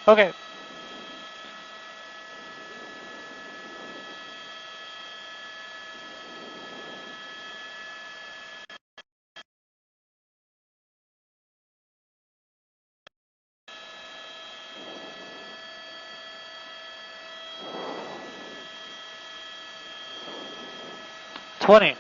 Okay. $20.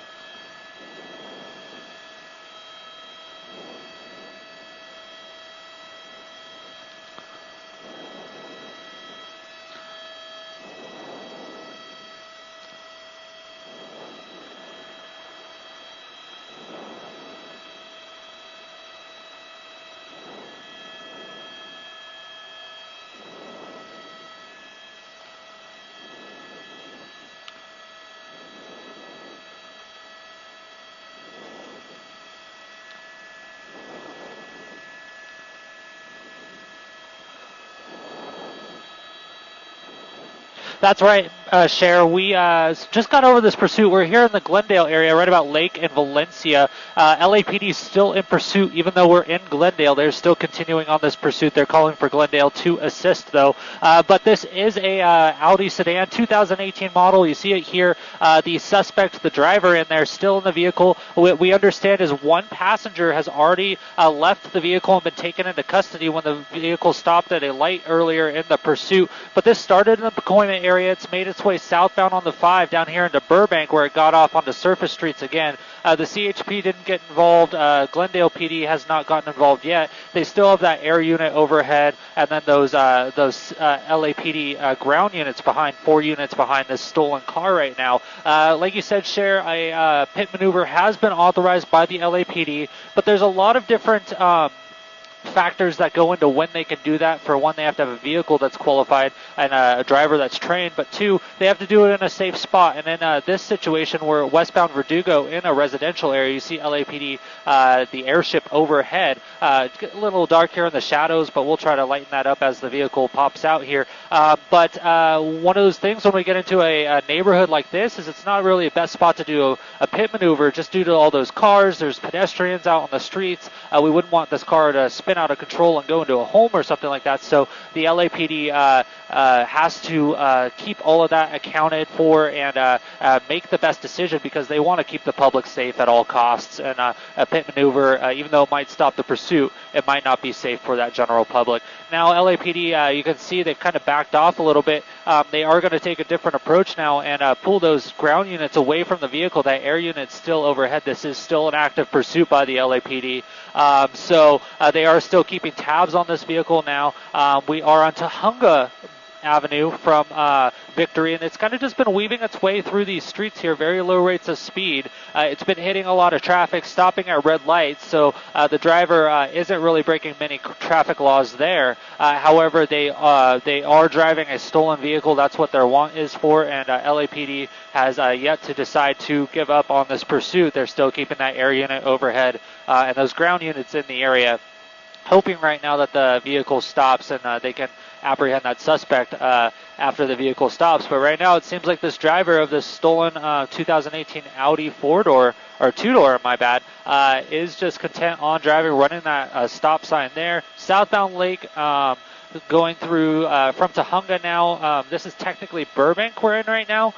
That's right, Cher. We just got over this pursuit. We're here in the Glendale area, right about Lake and Valencia. LAPD is still in pursuit, even though we're in Glendale. They're still continuing on this pursuit. They're calling for Glendale to assist, though. But this is a Audi sedan, 2018 model. You see it here. The suspect, the driver in there, still in the vehicle. What we understand is one passenger has already left the vehicle and been taken into custody when the vehicle stopped at a light earlier in the pursuit. But this started in the Pacoima area. It's made its way southbound on the 5 down here into Burbank, where it got off onto surface streets again. The CHP didn't get involved. Glendale PD has not gotten involved yet. They still have that air unit overhead, and then those LAPD ground units behind, 4 units behind this stolen car right now. Like you said, Cher, a pit maneuver has been authorized by the LAPD, but there's a lot of different factors that go into when they can do that. For one, they have to have a vehicle that's qualified and a driver that's trained, but two, they have to do it in a safe spot. And in this situation, we're westbound Verdugo in a residential area. You see LAPD, the airship overhead. It's a little dark here in the shadows, but we'll try to lighten that up as the vehicle pops out here. But one of those things when we get into a neighborhood like this is it's not really the best spot to do a pit maneuver, just due to all those cars. There's pedestrians out on the streets. We wouldn't want this car to spin out of control and go into a home or something like that. So the LAPD has to keep all of that accounted for and make the best decision, because they want to keep the public safe at all costs. And a pit maneuver, even though it might stop the pursuit, it might not be safe for that general public. Now LAPD, you can see they've kind of backed off a little bit. They are going to take a different approach now and pull those ground units away from the vehicle. That air unit's still overhead. This is still an active pursuit by the LAPD. So they are still keeping tabs on this vehicle now. We are on Tahunga Avenue from Victory, and it's kind of just been weaving its way through these streets here, very low rates of speed. It's been hitting a lot of traffic, stopping at red lights, so the driver isn't really breaking many traffic laws there. However, they are driving a stolen vehicle. That's what their want is for, and LAPD has yet to decide to give up on this pursuit. They're still keeping that air unit overhead and those ground units in the area, hoping right now that the vehicle stops and they can apprehend that suspect after the vehicle stops. But right now it seems like this driver of this stolen 2018 Audi 4-door, or 2-door, my bad, is just content on driving, running that stop sign there. Southbound Lake, going through from Tahunga now. This is technically Burbank we're in right now.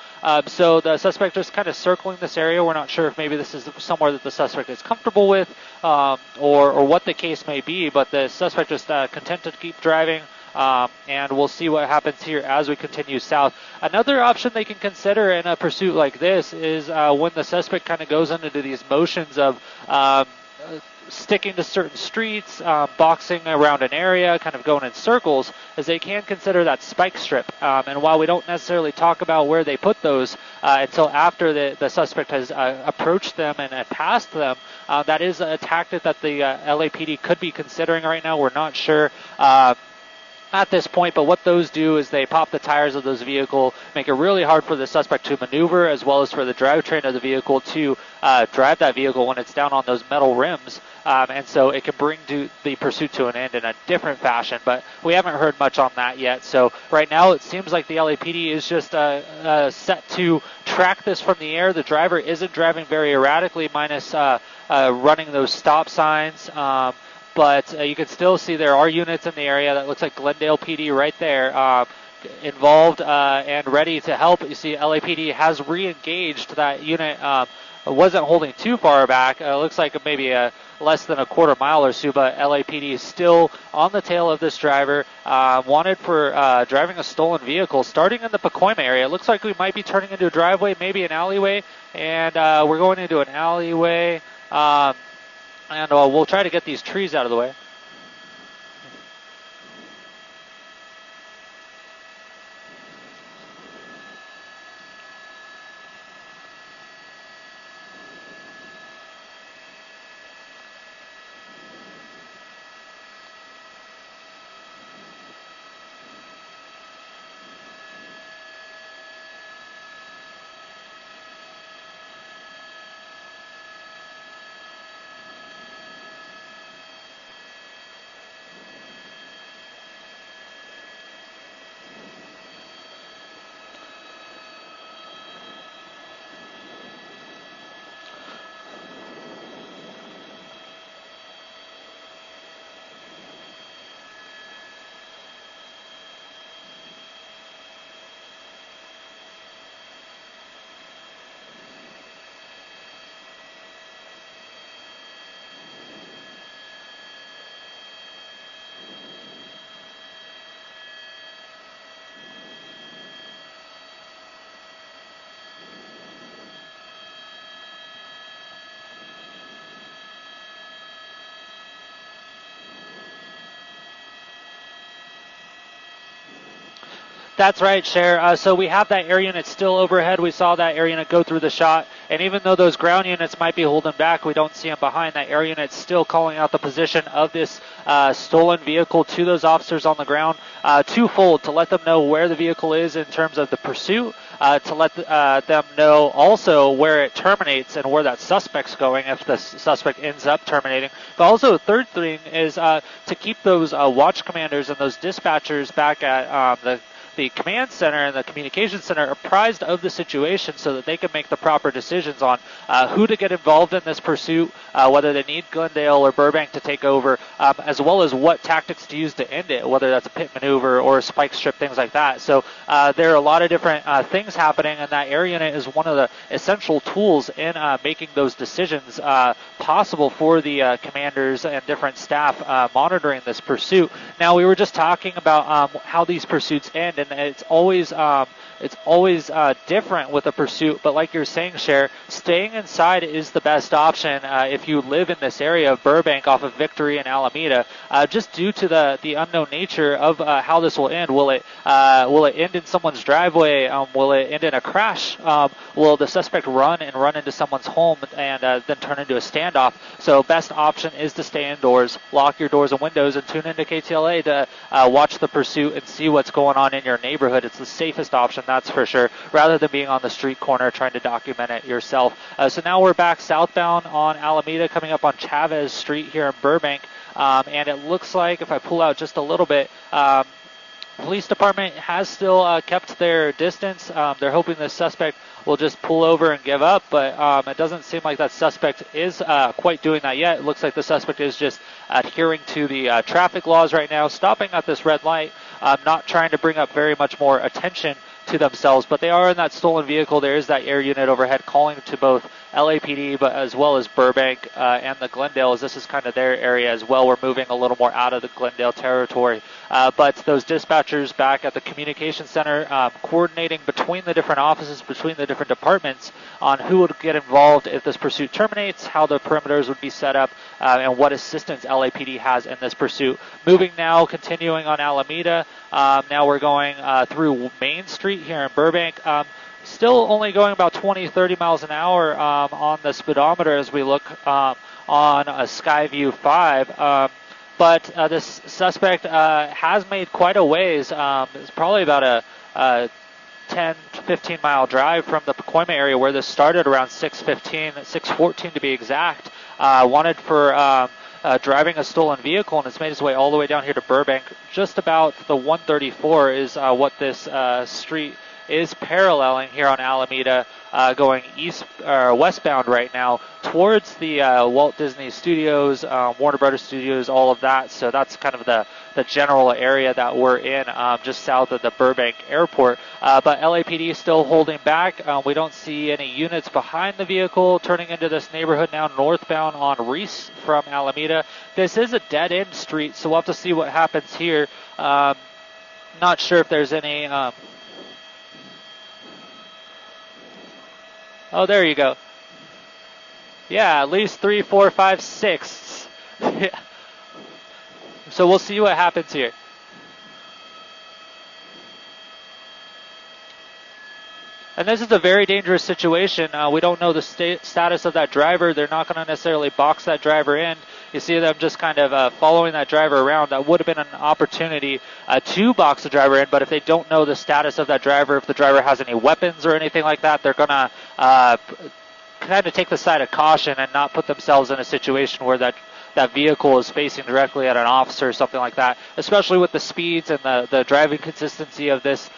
So the suspect just kind of circling this area. We're not sure if maybe this is somewhere that the suspect is comfortable with, or what the case may be, but the suspect just content to keep driving. And we'll see what happens here as we continue south. Another option they can consider in a pursuit like this is when the suspect kind of goes into these motions of sticking to certain streets, boxing around an area, kind of going in circles, as they can consider that spike strip. And while we don't necessarily talk about where they put those until after the suspect has approached them and passed them, that is a tactic that the LAPD could be considering right now. We're not sure at this point, but what those do is they pop the tires of those vehicles, make it really hard for the suspect to maneuver, as well as for the drivetrain of the vehicle to drive that vehicle when it's down on those metal rims. And so it can bring the pursuit to an end in a different fashion, but we haven't heard much on that yet. So right now it seems like the LAPD is just set to track this from the air. The driver isn't driving very erratically, minus running those stop signs. but you can still see there are units in the area. That looks like Glendale PD right there, involved and ready to help. You see LAPD has re-engaged that unit. Wasn't holding too far back. Looks like maybe less than a quarter mile or so, but LAPD is still on the tail of this driver, wanted for driving a stolen vehicle, starting in the Pacoima area. It looks like we might be turning into a driveway, maybe an alleyway, and we're going into an alleyway, and we'll try to get these trees out of the way. That's right, Cher. So we have that air unit still overhead. We saw that air unit go through the shot. And even though those ground units might be holding back, we don't see them behind. That air unit still calling out the position of this stolen vehicle to those officers on the ground. Twofold, to let them know where the vehicle is in terms of the pursuit, to let them know also where it terminates and where that suspect's going if the suspect ends up terminating. But also, the third thing is to keep those watch commanders and those dispatchers back at the command center and the communications center apprised of the situation so that they can make the proper decisions on who to get involved in this pursuit, whether they need Glendale or Burbank to take over, as well as what tactics to use to end it, whether that's a pit maneuver or a spike strip, things like that. So there are a lot of different things happening, and that air unit is one of the essential tools in making those decisions possible for the commanders and different staff monitoring this pursuit. Now, we were just talking about how these pursuits end, and it's always different with a pursuit, but like you're saying, Cher, staying inside is the best option if you live in this area of Burbank off of Victory and Alameda, just due to the unknown nature of how this will end. Will it end in someone's driveway? Will it end in a crash? Will the suspect run into someone's home and then turn into a standoff? So best option is to stay indoors, lock your doors and windows, and tune into KTLA to watch the pursuit and see what's going on in your neighborhood. It's the safest option, that's for sure, rather than being on the street corner trying to document it yourself. So now we're back southbound on Alameda, coming up on Chavez Street here in Burbank, and it looks like, if I pull out just a little bit, police department has still kept their distance. They're hoping the suspect will just pull over and give up, but it doesn't seem like that suspect is quite doing that yet. It looks like the suspect is just adhering to the traffic laws right now, stopping at this red light, not trying to bring up very much more attention to themselves, but they are in that stolen vehicle. There is that air unit overhead calling to both LAPD, but as well as Burbank and the Glendale, as this is kind of their area as well. We're moving a little more out of the Glendale territory. But those dispatchers back at the communication center coordinating between the different offices, between the different departments on who would get involved if this pursuit terminates, how the perimeters would be set up, and what assistance LAPD has in this pursuit. Moving now, continuing on Alameda. Now we're going through Main Street here in Burbank. Still only going about 20-30 miles an hour on the speedometer as we look on a Skyview 5. But this suspect has made quite a ways. It's probably about a 10-15 mile drive from the Pacoima area where this started, around 6:14 to be exact. Wanted for driving a stolen vehicle, and it's made its way all the way down here to Burbank. Just about the 134 is what this street is paralleling here on Alameda, going east or westbound right now towards the Walt Disney Studios, Warner Brothers Studios, all of that. So that's kind of the general area that we're in, just south of the Burbank Airport. But LAPD is still holding back. We don't see any units behind the vehicle turning into this neighborhood now northbound on Reese from Alameda. This is a dead-end street, so we'll have to see what happens here. Not sure if there's any... Oh, there you go. Yeah, at least 3, 4, 5, 6. So we'll see what happens here. And this is a very dangerous situation. We don't know the status of that driver. They're not going to necessarily box that driver in. You see them just kind of following that driver around. That would have been an opportunity to box the driver in, but if they don't know the status of that driver, if the driver has any weapons or anything like that, they're going to kind of take the side of caution and not put themselves in a situation where that vehicle is facing directly at an officer or something like that, especially with the speeds and the driving consistency of this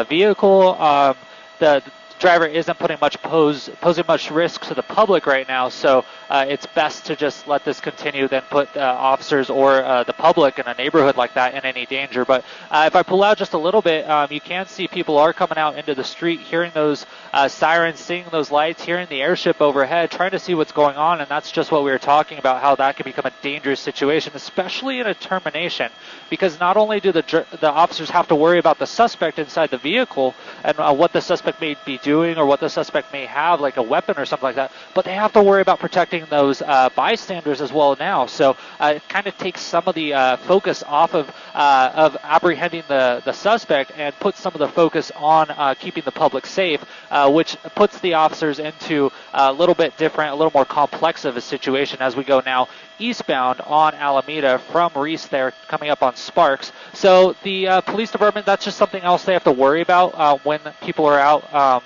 vehicle. The driver isn't posing much risk to the public right now, so it's best to just let this continue than put officers or the public in a neighborhood like that in any danger. But if I pull out just a little bit, you can see people are coming out into the street, hearing those sirens, seeing those lights, hearing the airship overhead, trying to see what's going on, and that's just what we were talking about, how that can become a dangerous situation, especially in a termination, because not only do the officers have to worry about the suspect inside the vehicle and what the suspect may be doing or what the suspect may have, like a weapon or something like that, but they have to worry about protecting those bystanders as well now. So it kind of takes some of the focus off of apprehending the suspect and puts some of the focus on keeping the public safe, which puts the officers into a little bit different, a little more complex of a situation as we go now eastbound on Alameda from Reese there, coming up on Sparks. So the police department, that's just something else they have to worry about when people are out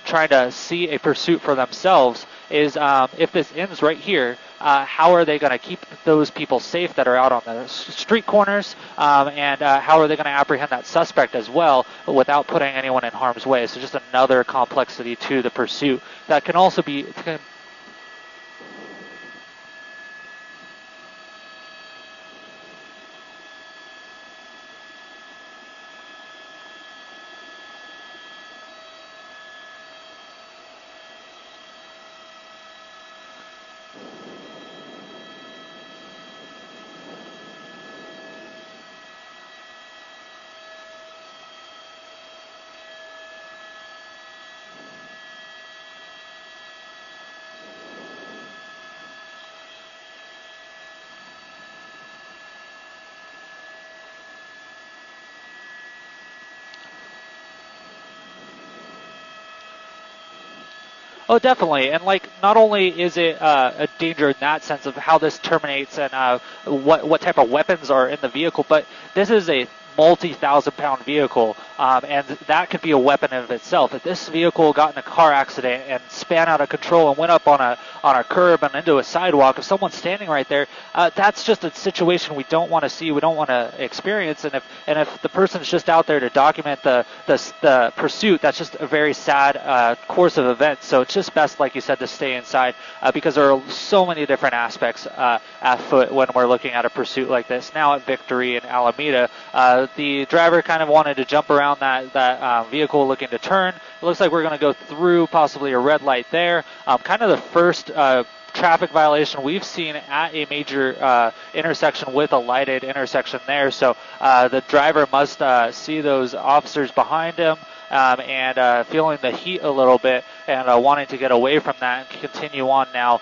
trying to see a pursuit for themselves, is if this ends right here, how are they going to keep those people safe that are out on the street corners, and how are they going to apprehend that suspect as well without putting anyone in harm's way? So just another complexity to the pursuit that can also be... Oh, definitely. And like, not only is it a danger in that sense of how this terminates and what type of weapons are in the vehicle, but this is a multi-thousand-pound vehicle, and that could be a weapon of itself. If this vehicle got in a car accident and span out of control and went up on a curb and into a sidewalk, if someone's standing right there, that's just a situation we don't want to see, we don't want to experience. And if the person's just out there to document the pursuit, that's just a very sad course of events. So it's just best, like you said, to stay inside because there are so many different aspects at foot when we're looking at a pursuit like this. Now at Victory in Alameda, the driver kind of wanted to jump around that vehicle looking to turn. It looks like we're going to go through possibly a red light there. Kind of the first traffic violation we've seen at a major intersection with a lighted intersection there. So the driver must see those officers behind him and feeling the heat a little bit and wanting to get away from that and continue on now.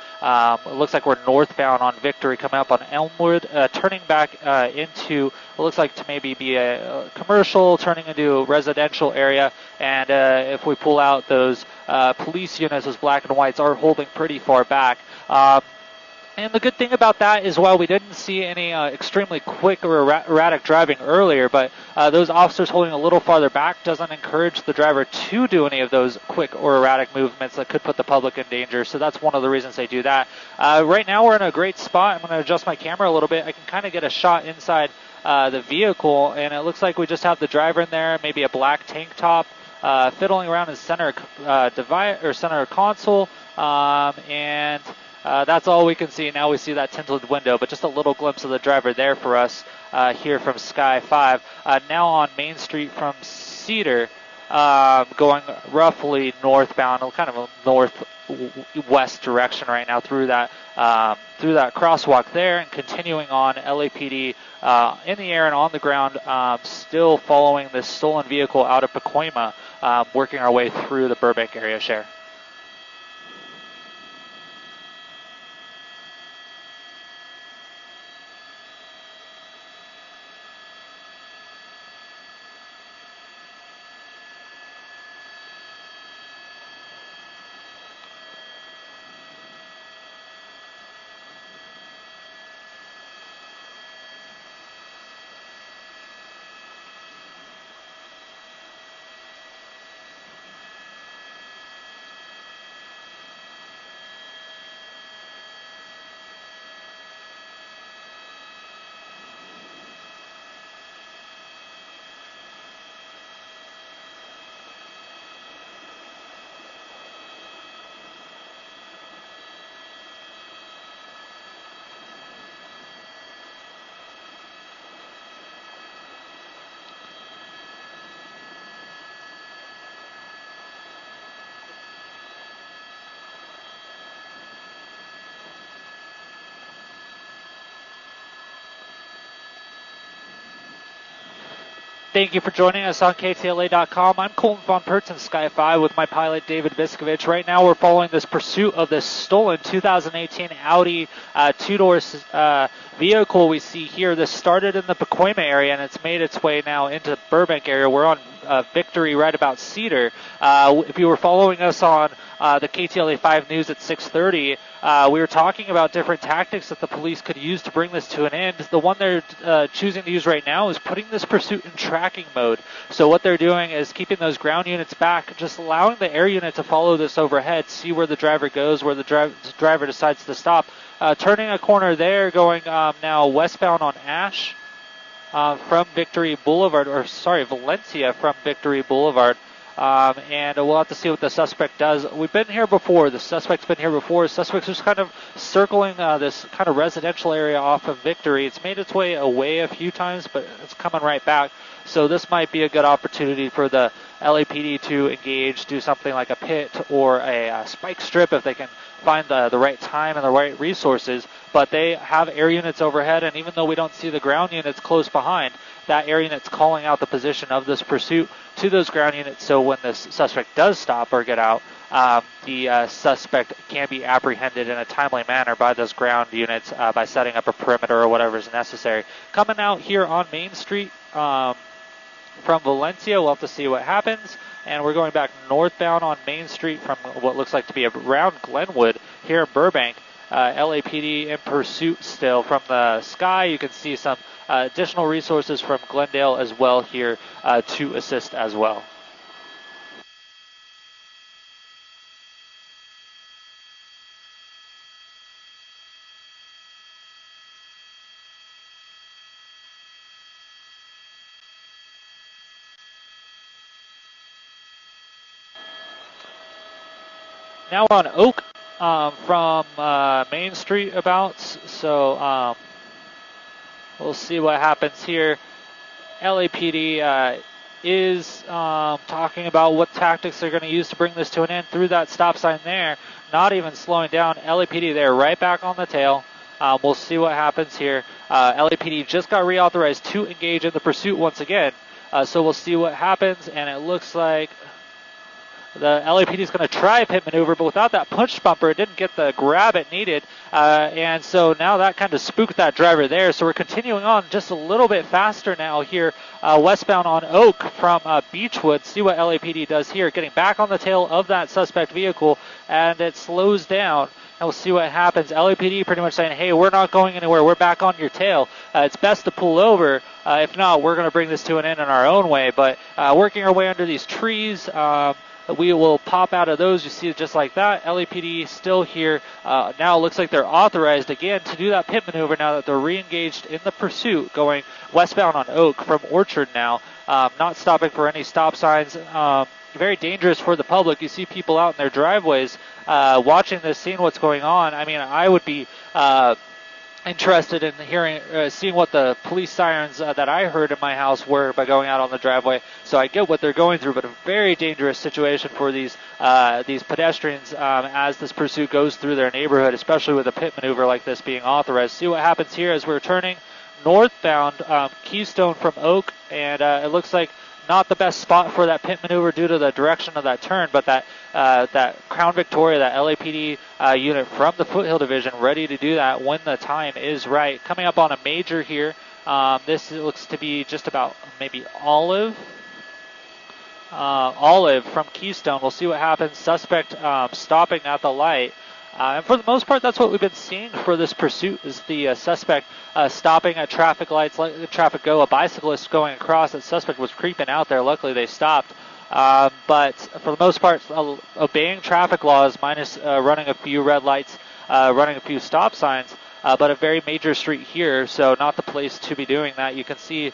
It looks like we're northbound on Victory, coming up on Elmwood, turning back into what looks like to maybe be a commercial, turning into a residential area. And if we pull out those police units, those black and whites are holding pretty far back. And the good thing about that is while we didn't see any extremely quick or erratic driving earlier, but those officers holding a little farther back doesn't encourage the driver to do any of those quick or erratic movements that could put the public in danger. So that's one of the reasons they do that. Right now we're in a great spot. I'm going to adjust my camera a little bit. I can kind of get a shot inside the vehicle, and it looks like we just have the driver in there, maybe a black tank top. fiddling around in center center console, and that's all we can see. Now we see that tinted window, but just a little glimpse of the driver there for us here from Sky 5. Now on Main Street from Cedar, going roughly northbound, kind of a northwest direction right now through that crosswalk there, and continuing on LAPD in the air and on the ground, still following this stolen vehicle out of Pacoima, working our way through the Burbank area. Share. Thank you for joining us on KTLA.com. I'm Colton Von Pertz in Sky 5 with my pilot David Viskovich. Right now we're following this pursuit of this stolen 2018 Audi two-door vehicle we see here. This started in the Pacoima area and it's made its way now into the Burbank area. We're on Victory right about Cedar. If you were following us on the KTLA 5 News at 6:30, we were talking about different tactics that the police could use to bring this to an end. The one they're choosing to use right now is putting this pursuit in tracking mode. So what they're doing is keeping those ground units back, just allowing the air unit to follow this overhead, see where the driver goes, where the driver decides to stop. Turning a corner there, going now westbound on Ash from Victory Boulevard, Valencia from Victory Boulevard. And we'll have to see what the suspect does. We've been here before. The suspect's been here before. The suspect's just kind of circling this kind of residential area off of Victory. It's made its way away a few times, but it's coming right back. So this might be a good opportunity for the LAPD to engage, do something like a pit or a spike strip if they can find the right time and the right resources. But they have air units overhead, and even though we don't see the ground units close behind, that air unit's calling out the position of this pursuit to those ground units, so when this suspect does stop or get out, the suspect can be apprehended in a timely manner by those ground units by setting up a perimeter or whatever is necessary. Coming out here on Main Street from Valencia, we'll have to see what happens. And we're going back northbound on Main Street from what looks like to be around Glenwood here in Burbank. LAPD in pursuit still from the sky. You can see some additional resources from Glendale as well here to assist as well. Now we're on Oak from Main Street about, so we'll see what happens here. LAPD is talking about what tactics they're going to use to bring this to an end through that stop sign there, not even slowing down. LAPD there right back on the tail. We'll see what happens here. LAPD just got reauthorized to engage in the pursuit once again, so we'll see what happens, and it looks like the LAPD is going to try a pit maneuver, but without that punch bumper, it didn't get the grab it needed. And so now that kind of spooked that driver there. So we're continuing on just a little bit faster now here, westbound on Oak from Beechwood. See what LAPD does here, getting back on the tail of that suspect vehicle, and it slows down. And we'll see what happens. LAPD pretty much saying, hey, we're not going anywhere. We're back on your tail. It's best to pull over. If not, we're going to bring this to an end in our own way. But working our way under these trees, we will pop out of those. You see it just like that. LAPD still here. Now it looks like they're authorized again to do that pit maneuver now that they're re-engaged in the pursuit, going westbound on Oak from Orchard now. Not stopping for any stop signs. very dangerous for the public. You see people out in their driveways watching this, seeing what's going on. I mean, I would be interested in hearing, seeing what the police sirens that I heard in my house were by going out on the driveway. So I get what they're going through, but a very dangerous situation for these pedestrians as this pursuit goes through their neighborhood, especially with a pit maneuver like this being authorized. See what happens here as we're turning northbound Keystone from Oak, and it looks like not the best spot for that pit maneuver due to the direction of that turn, but that Crown Victoria, that LAPD unit from the Foothill Division, ready to do that when the time is right. Coming up on a major here. This looks to be just about maybe Olive from Keystone. We'll see what happens. Suspect stopping at the light. And for the most part, that's what we've been seeing for this pursuit, is the suspect stopping at traffic lights, letting the traffic go. A bicyclist going across, that suspect was creeping out there. Luckily, they stopped. But for the most part, obeying traffic laws, minus running a few red lights, running a few stop signs. But a very major street here, so not the place to be doing that. You can see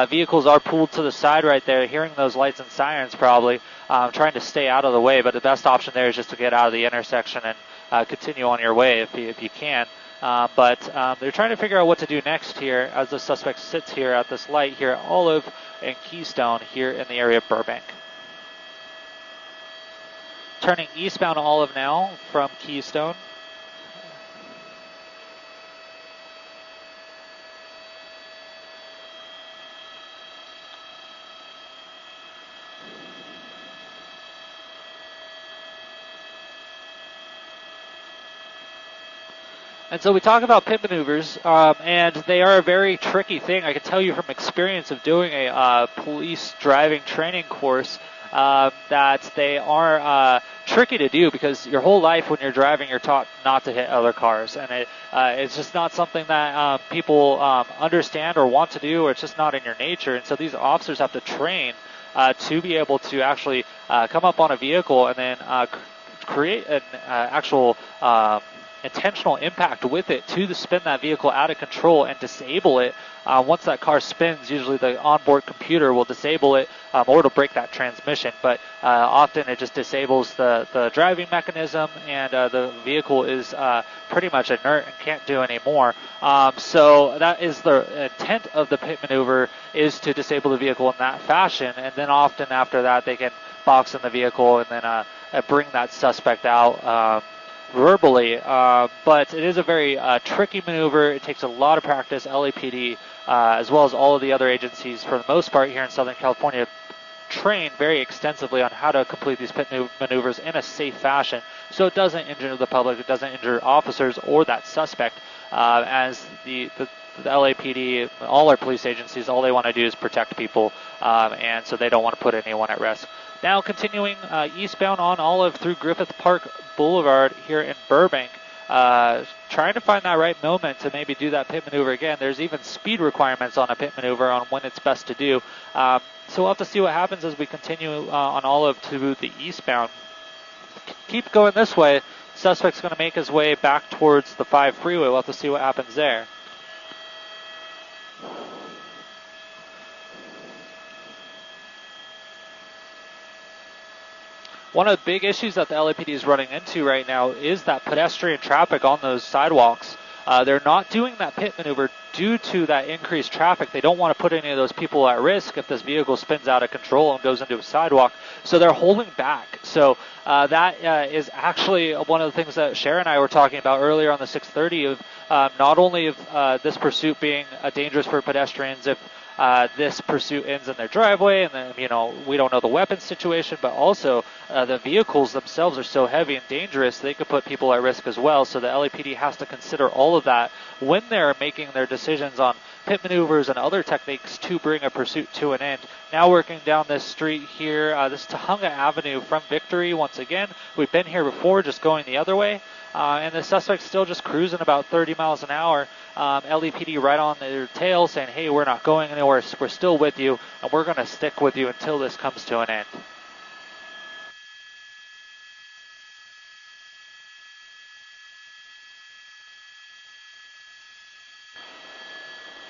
vehicles are pulled to the side right there, hearing those lights and sirens probably, trying to stay out of the way. But the best option there is just to get out of the intersection and continue on your way if you can. But they're trying to figure out what to do next here as the suspect sits here at this light here at Olive and Keystone here in the area of Burbank. Turning eastbound Olive now from Keystone. And so we talk about pit maneuvers, and they are a very tricky thing. I can tell you from experience of doing a police driving training course that they are tricky to do, because your whole life when you're driving, you're taught not to hit other cars. And it's just not something that people understand or want to do, or it's just not in your nature. And so these officers have to train to be able to actually come up on a vehicle and then create an actual intentional impact with it to spin that vehicle out of control and disable it. Once that car spins, usually the onboard computer will disable it, or it'll break that transmission. But often it just disables the driving mechanism, and the vehicle is pretty much inert and can't do any more. So that is the intent of the pit maneuver, is to disable the vehicle in that fashion. And then often after that, they can box in the vehicle and then bring that suspect out verbally, but it is a very tricky maneuver. It takes a lot of practice. LAPD, as well as all of the other agencies, for the most part here in Southern California, train very extensively on how to complete these pit maneuvers in a safe fashion, so it doesn't injure the public, it doesn't injure officers or that suspect, as the LAPD, all our police agencies, all they want to do is protect people, and so they don't want to put anyone at risk. Now continuing eastbound on Olive through Griffith Park Boulevard here in Burbank, trying to find that right moment to maybe do that pit maneuver again. There's even speed requirements on a pit maneuver on when it's best to do. So we'll have to see what happens as we continue on Olive to the eastbound. Keep going this way. Suspect's going to make his way back towards the 5 freeway. We'll have to see what happens there. One of the big issues that the LAPD is running into right now is that pedestrian traffic on those sidewalks. They're not doing that pit maneuver due to that increased traffic. They don't want to put any of those people at risk if this vehicle spins out of control and goes into a sidewalk. So they're holding back. So that is actually one of the things that Cher and I were talking about earlier on the 6:30 of not only of this pursuit being dangerous for pedestrians if this pursuit ends in their driveway, and then, we don't know the weapons situation, but also the vehicles themselves are so heavy and dangerous, they could put people at risk as well. So the LAPD has to consider all of that when they're making their decisions on pit maneuvers and other techniques to bring a pursuit to an end. Now working down this street here, this is Tahunga Avenue from Victory once again. We've been here before, just going the other way. And the suspect's still just cruising about 30 miles an hour. LAPD right on their tail saying, hey, we're not going anywhere, we're still with you, and we're going to stick with you until this comes to an end.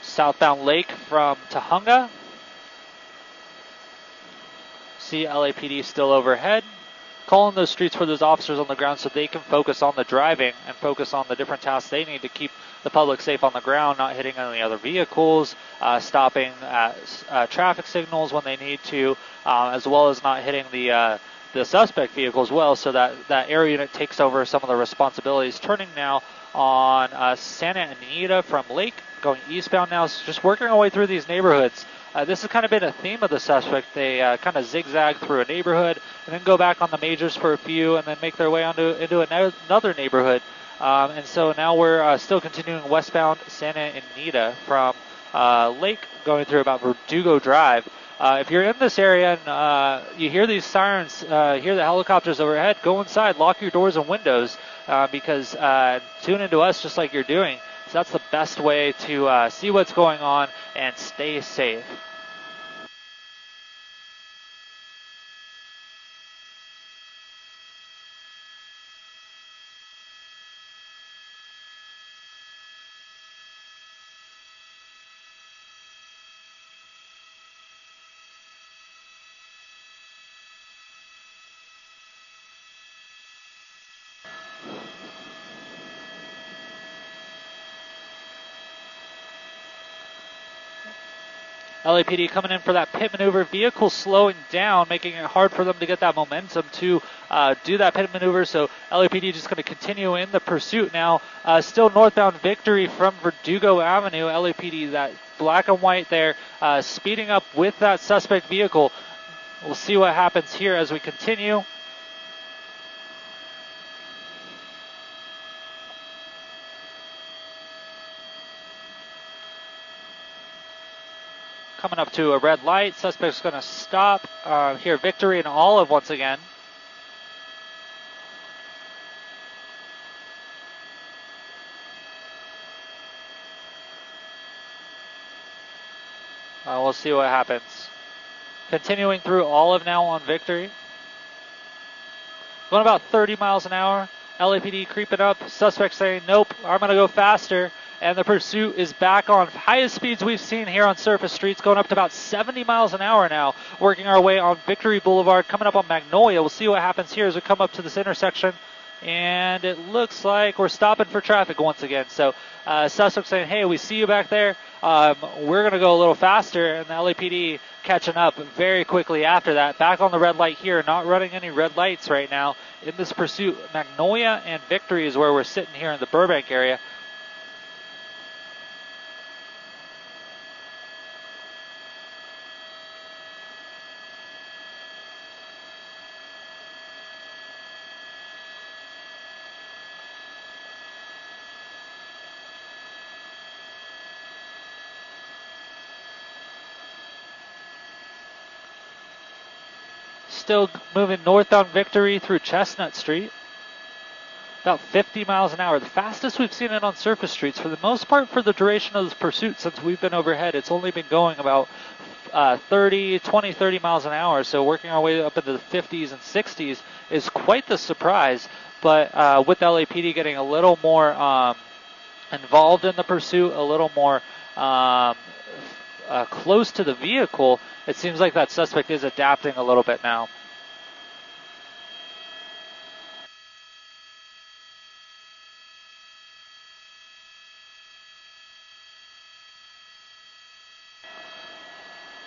Southbound Lake from Tahunga. See LAPD still overhead, calling those streets for those officers on the ground so they can focus on the driving and focus on the different tasks they need to keep the public safe on the ground, not hitting any other vehicles, stopping at traffic signals when they need to, as well as not hitting the suspect vehicle as well, so that area unit takes over some of the responsibilities. Turning now on Santa Anita from Lake, going eastbound now, so just working our way through these neighborhoods. This has kind of been a theme of the suspect. They kind of zigzag through a neighborhood and then go back on the majors for a few and then make their way into another neighborhood. And so now we're still continuing westbound Santa Anita from Lake, going through about Verdugo Drive. If you're in this area and you hear these sirens, hear the helicopters overhead, go inside, lock your doors and windows, because tune into us just like you're doing. So that's the best way to see what's going on and stay safe. LAPD coming in for that pit maneuver, vehicle slowing down, making it hard for them to get that momentum to do that pit maneuver. So LAPD just going to continue in the pursuit now. Still northbound Victory from Verdugo Avenue. LAPD, that black and white there, speeding up with that suspect vehicle. We'll see what happens here as we continue. Coming up to a red light, suspect's going to stop. Here, Victory and Olive once again. We'll see what happens. Continuing through Olive now on Victory. Going about 30 miles an hour. LAPD creeping up. Suspect saying, nope, I'm going to go faster. And the pursuit is back on highest speeds we've seen here on surface streets, going up to about 70 miles an hour now, working our way on Victory Boulevard, coming up on Magnolia. We'll see what happens here as we come up to this intersection. And it looks like we're stopping for traffic once again. So suspect saying, hey, we see you back there. We're going to go a little faster. And the LAPD catching up very quickly after that. Back on the red light here, not running any red lights right now in this pursuit. Magnolia and Victory is where we're sitting here in the Burbank area. Still moving northbound Victory through Chestnut Street. About 50 miles an hour. The fastest we've seen it on surface streets. For the most part, for the duration of this pursuit, since we've been overhead, it's only been going about 30 miles an hour. So working our way up into the 50s and 60s is quite the surprise. But with LAPD getting a little more involved in the pursuit, a little more close to the vehicle, it seems like that suspect is adapting a little bit now.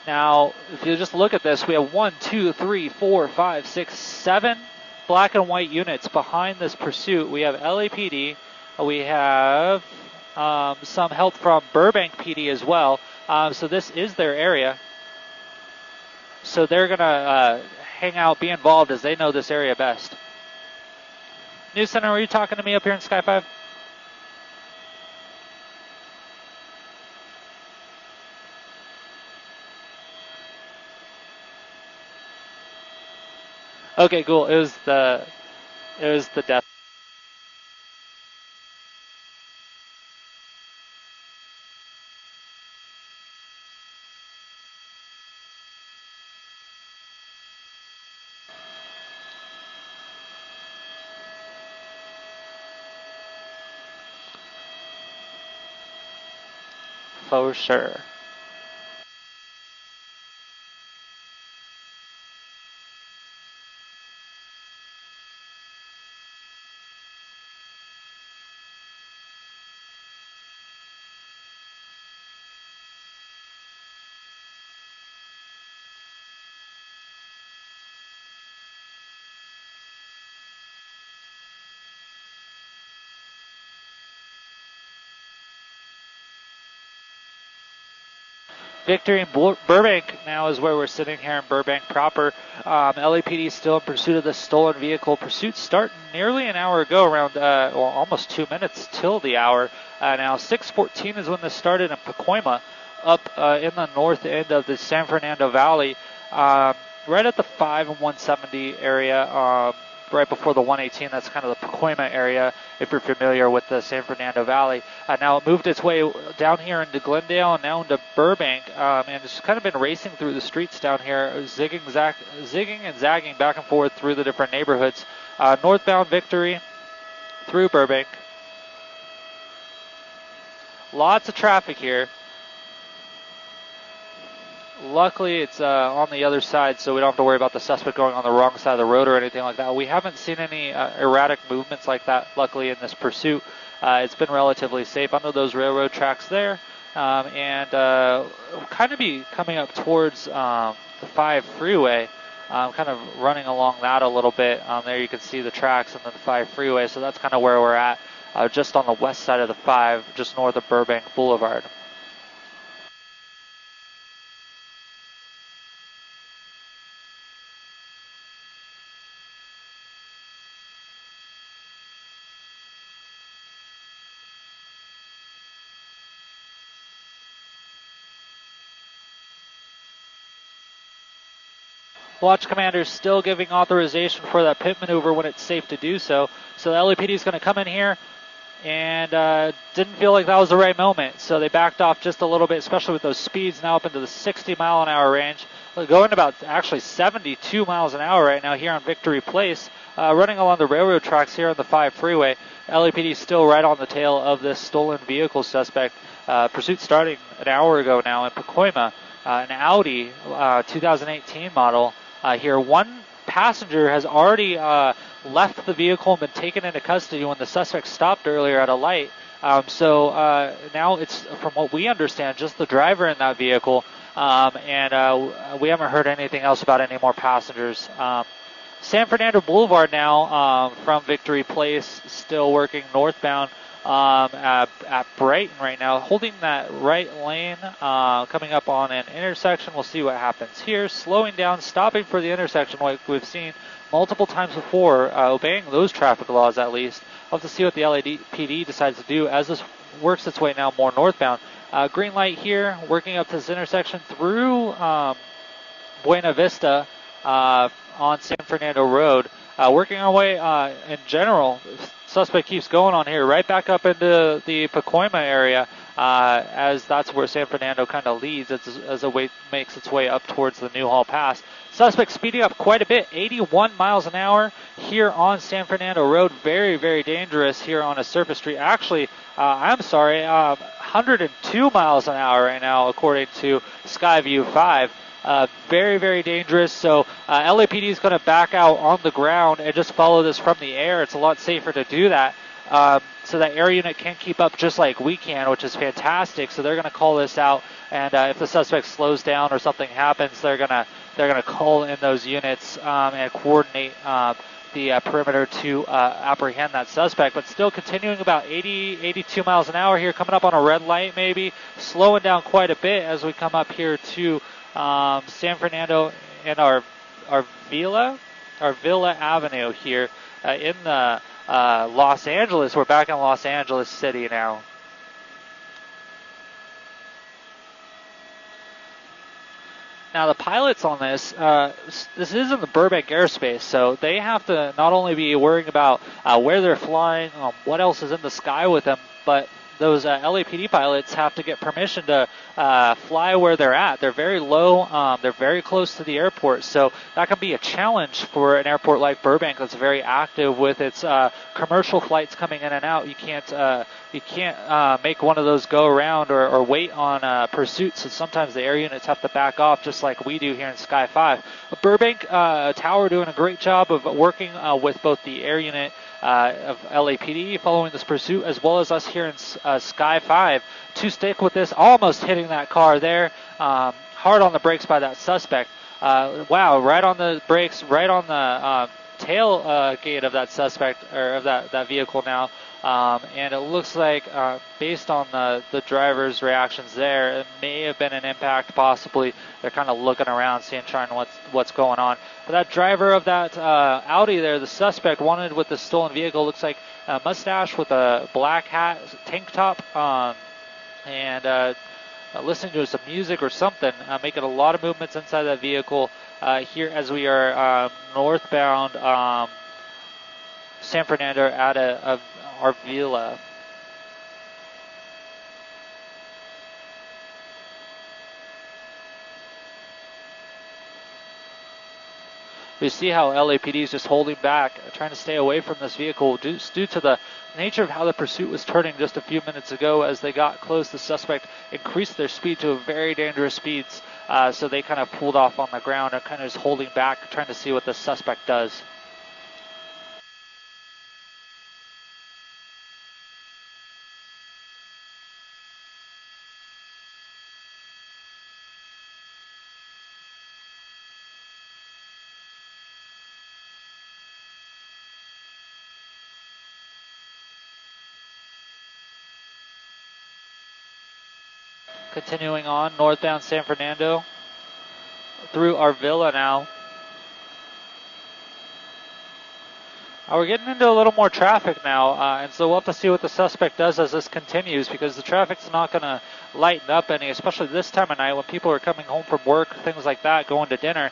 Now, if you just look at this, we have 1, 2, 3, 4, 5, 6, 7 black and white units behind this pursuit. We have LAPD. We have some help from Burbank PD as well. So this is their area. So they're going to hang out, be involved as they know this area best. News Center, are you talking to me up here in Sky 5? Okay, cool. It was the death. For sure. Victory in Burbank now is where we're sitting here in Burbank proper. LAPD still in pursuit of this stolen vehicle. Pursuit started nearly an hour ago, around almost 2 minutes till the hour. Now 6:14 is when this started in Pacoima, up in the north end of the San Fernando Valley, right at the 5 and 170 area. Right before the 118, that's kind of the Pacoima area, if you're familiar with the San Fernando Valley. Now it moved its way down here into Glendale and now into Burbank, and it's kind of been racing through the streets down here, zigging and zagging back and forth through the different neighborhoods. Northbound Victory through Burbank. Lots of traffic here. Luckily, it's on the other side, so we don't have to worry about the suspect going on the wrong side of the road or anything like that. We haven't seen any erratic movements like that, luckily, in this pursuit. It's been relatively safe under those railroad tracks there, and kind of be coming up towards the 5 freeway, kind of running along that a little bit. There you can see the tracks and then the 5 freeway, so that's kind of where we're at, just on the west side of the 5, just north of Burbank Boulevard. Watch commander's still giving authorization for that pit maneuver when it's safe to do so. So the LAPD is going to come in here, and didn't feel like that was the right moment. So they backed off just a little bit, especially with those speeds now up into the 60-mile-an-hour range. We're going about actually 72 miles an hour right now here on Victory Place, running along the railroad tracks here on the 5 freeway. LAPD still right on the tail of this stolen vehicle suspect. Pursuit starting an hour ago now in Pacoima. An Audi 2018 model. Here, one passenger has already left the vehicle and been taken into custody when the suspect stopped earlier at a light. So now it's, from what we understand, just the driver in that vehicle, and we haven't heard anything else about any more passengers. San Fernando Boulevard now from Victory Place, still working northbound at Brighton right now, holding that right lane, coming up on an intersection. We'll see what happens here. Slowing down, stopping for the intersection like we've seen multiple times before, obeying those traffic laws at least. We'll have to see what the LAPD decides to do as this works its way now more northbound. Green light here, working up to this intersection through Buena Vista on San Fernando Road. Working our way in general. Suspect keeps going on here, right back up into the Pacoima area, as that's where San Fernando kind of leads as it makes its way up towards the Newhall Pass. Suspect speeding up quite a bit, 81 miles an hour here on San Fernando Road. Very, very dangerous here on a surface street. Actually, I'm sorry, 102 miles an hour right now, according to Skyview 5. Very, very dangerous. So LAPD is going to back out on the ground and just follow this from the air. It's a lot safer to do that. So that air unit can keep up just like we can, which is fantastic. So they're going to call this out, and if the suspect slows down or something happens, they're going to call in those units and coordinate the perimeter to apprehend that suspect. But still continuing about 82 miles an hour here, coming up on a red light maybe, slowing down quite a bit as we come up here to San Fernando and our Villa Avenue here in the Los Angeles. We're back in Los Angeles City now. Now the pilots on this is in the Burbank airspace, so they have to not only be worrying about where they're flying, what else is in the sky with them, but those LAPD pilots have to get permission to fly where they're at. They're very low. They're very close to the airport, so that can be a challenge for an airport like Burbank that's very active with its commercial flights coming in and out. You can't make one of those go around or wait on pursuit, so sometimes the air units have to back off just like we do here in Sky 5. Burbank Tower doing a great job of working with both the air unit of LAPD following this pursuit, as well as us here in Sky 5 to stick with this, almost hitting that car there. Hard on the brakes by that suspect. Wow, right on the brakes, right on the tail gate of that suspect, or of that vehicle now. And it looks like, based on the driver's reactions there, it may have been an impact, possibly. They're kind of looking around, trying what's going on. But that driver of that Audi there, the suspect wanted with the stolen vehicle, looks like a mustache with a black hat, tank top, and listening to some music or something, making a lot of movements inside that vehicle here as we are northbound San Fernando out of Arvila. We see how LAPD is just holding back, trying to stay away from this vehicle due to the nature of how the pursuit was turning just a few minutes ago. As they got close, the suspect increased their speed to very dangerous speeds, so they kind of pulled off on the ground and kind of just holding back, trying to see what the suspect does. Continuing on, northbound San Fernando, through Arvila now. We're getting into a little more traffic now, and so we'll have to see what the suspect does as this continues, because the traffic's not going to lighten up any, especially this time of night when people are coming home from work, things like that, going to dinner.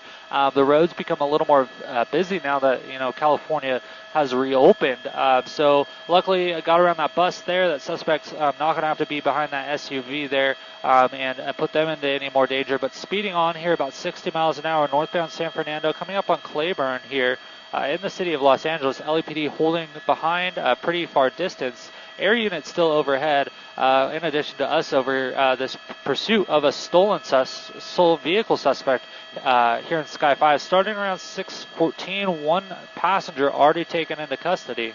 The roads become a little more busy now that, California has reopened. So luckily I got around that bus there. That suspect's not going to have to be behind that SUV there and put them into any more danger. But speeding on here about 60 miles an hour northbound San Fernando, coming up on Claiborne here. In the city of Los Angeles, LAPD holding behind a pretty far distance. Air unit still overhead, in addition to us over this pursuit of a stolen vehicle suspect here in Sky 5. Starting around 6:14, one passenger already taken into custody.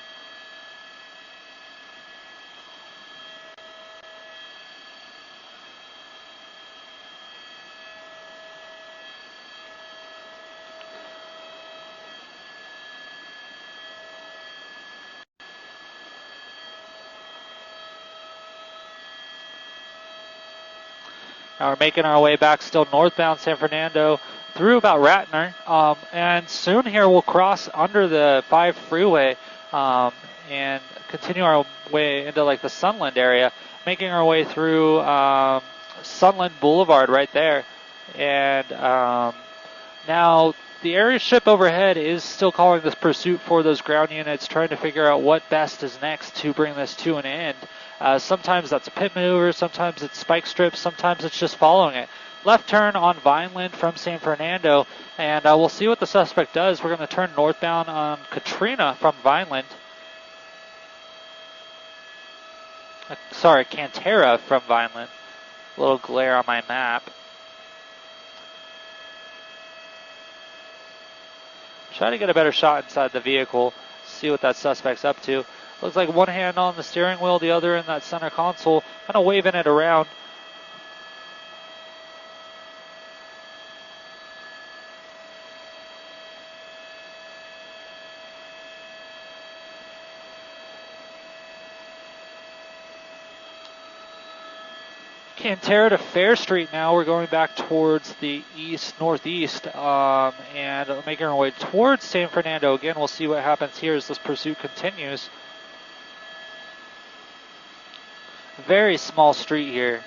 Now we're making our way back still northbound San Fernando through about Ratner. And soon here we'll cross under the 5 freeway and continue our way into like the Sunland area, making our way through Sunland Boulevard right there. And now the area ship overhead is still calling this pursuit for those ground units, trying to figure out what best is next to bring this to an end. Sometimes that's a pit maneuver, sometimes it's spike strips, sometimes it's just following it. Left turn on Vineland from San Fernando, and we'll see what the suspect does. We're going to turn northbound on Katrina from Vineland. Sorry, Cantera from Vineland. A little glare on my map. Try to get a better shot inside the vehicle, see what that suspect's up to. Looks like one hand on the steering wheel, the other in that center console, kind of waving it around. Cantera to Fair Street now. We're going back towards the northeast, and making our way towards San Fernando. Again, we'll see what happens here as this pursuit continues. Very small street here.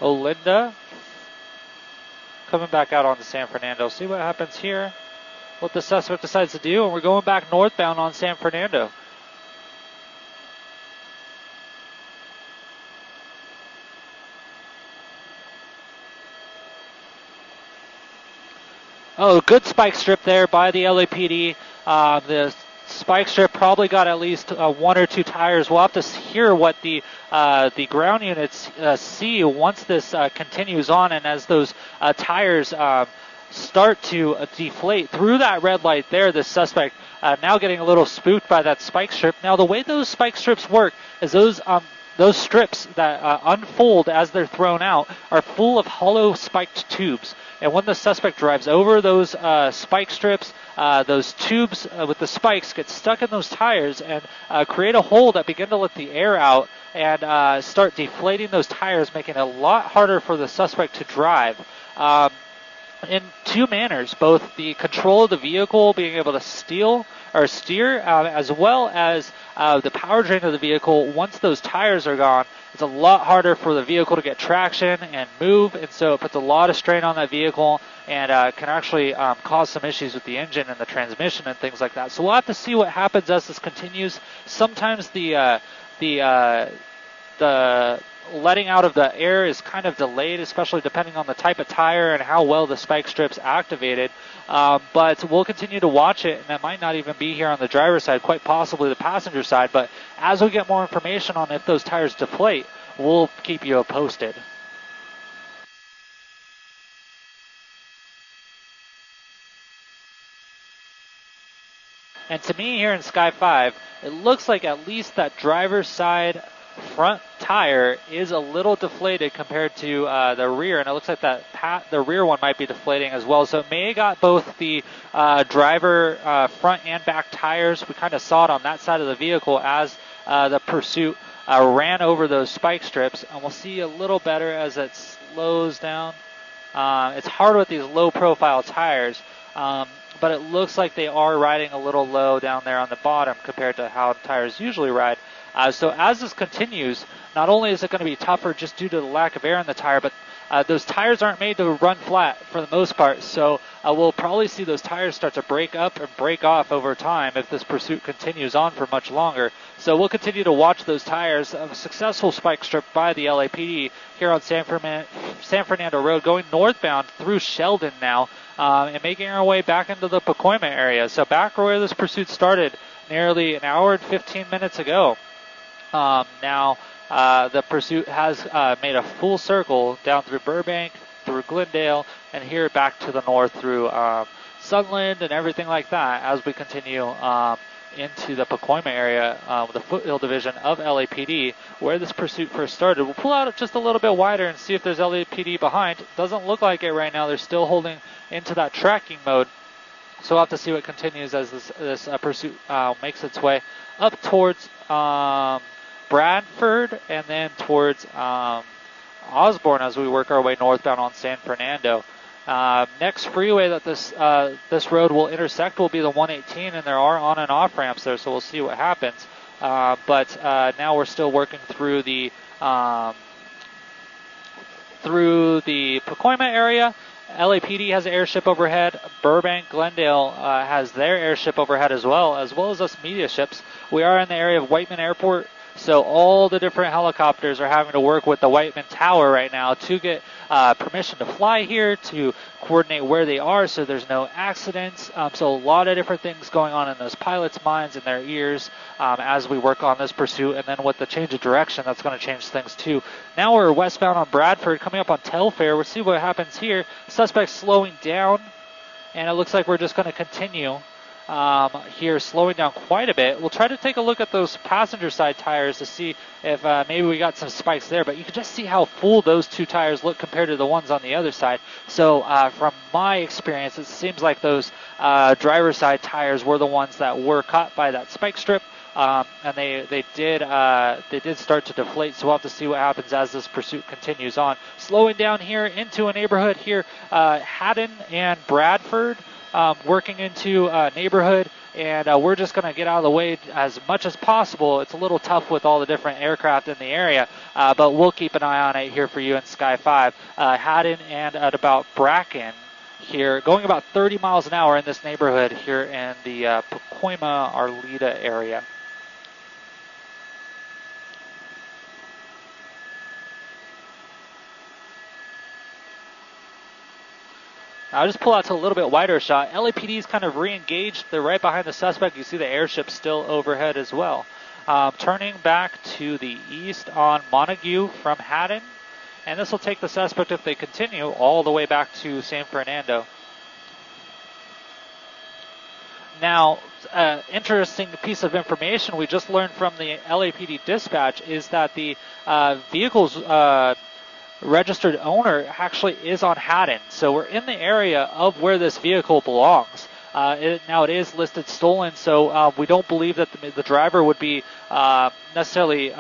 Olinda coming back out onto San Fernando. See what happens here, what the suspect decides to do, and we're going back northbound on San Fernando. Oh, good spike strip there by the LAPD. The spike strip probably got at least 1 or 2 tires. We'll have to hear what the ground units see once this continues on, and as those tires start to deflate through that red light there. The suspect now getting a little spooked by that spike strip. Now, the way those spike strips work is those those strips that unfold as they're thrown out are full of hollow spiked tubes. And when the suspect drives over those spike strips, those tubes with the spikes get stuck in those tires and create a hole that begin to let the air out and start deflating those tires, making it a lot harder for the suspect to drive. In two manners, both the control of the vehicle, being able to steer, as well as the power drain of the vehicle. Once those tires are gone, it's a lot harder for the vehicle to get traction and move, and so it puts a lot of strain on that vehicle and can actually cause some issues with the engine and the transmission and things like that. So we'll have to see what happens as this continues. Sometimes the letting out of the air is kind of delayed, especially depending on the type of tire and how well the spike strip's activated. But we'll continue to watch it, and that might not even be here on the driver's side, quite possibly the passenger side. But as we get more information on if those tires deflate, we'll keep you posted. And to me here in Sky 5, it looks like at least that driver's side front tire is a little deflated compared to the rear, and it looks like that the rear one might be deflating as well. So it may have got both the driver front and back tires. We kind of saw it on that side of the vehicle as the pursuit ran over those spike strips, and we'll see a little better as it slows down. It's hard with these low profile tires, but it looks like they are riding a little low down there on the bottom compared to how tires usually ride. So as this continues, not only is it going to be tougher just due to the lack of air in the tire, but those tires aren't made to run flat for the most part. So we'll probably see those tires start to break up and break off over time if this pursuit continues on for much longer. So we'll continue to watch those tires. A successful spike strip by the LAPD here on San Fernando Road, going northbound through Sheldon now, and making our way back into the Pacoima area. So back where this pursuit started nearly an hour and 15 minutes ago. Now the pursuit has made a full circle down through Burbank, through Glendale, and here back to the north through Sunland and everything like that as we continue into the Pacoima area, the Foothill Division of LAPD, where this pursuit first started. We'll pull out just a little bit wider and see if there's LAPD behind. Doesn't look like it right now. They're still holding into that tracking mode. So we'll have to see what continues as this pursuit makes its way up towards Bradford and then towards Osborne as we work our way northbound on San Fernando. Next freeway that this road will intersect will be the 118, and there are on and off ramps there, so we'll see what happens. But now we're still working through the Pacoima area. LAPD has an airship overhead. Burbank, Glendale has their airship overhead as well as us media ships. We are in the area of Whiteman Airport, so all the different helicopters are having to work with the Whiteman Tower right now to get permission to fly here, to coordinate where they are so there's no accidents. So a lot of different things going on in those pilots' minds and their ears as we work on this pursuit. And then with the change of direction, that's going to change things too. Now we're westbound on Bradford, coming up on Telfair. We'll see what happens here. Suspect slowing down, and it looks like we're just going to continue here, slowing down quite a bit. We'll try to take a look at those passenger side tires to see if maybe we got some spikes there, but you can just see how full those two tires look compared to the ones on the other side. So from my experience, it seems like those driver's side tires were the ones that were caught by that spike strip, and they did start to deflate. So we'll have to see what happens as this pursuit continues on. Slowing down here into a neighborhood here, Haddon and Bradford, working into a neighborhood, and we're just going to get out of the way as much as possible. It's a little tough with all the different aircraft in the area, but we'll keep an eye on it here for you in Sky 5. Haddon and at about Bracken here, going about 30 miles an hour in this neighborhood here in the Pacoima, Arleta area. I'll just pull out to a little bit wider shot. LAPD's kind of re-engaged. They're right behind the suspect. You see the airship still overhead as well. Turning back to the east on Montague from Haddon. And this will take the suspect, if they continue, all the way back to San Fernando. Now, interesting piece of information we just learned from the LAPD dispatch is that the vehicle's registered owner actually is on Haddon. So we're in the area of where this vehicle belongs. Now it is listed stolen, so we don't believe that the driver would be necessarily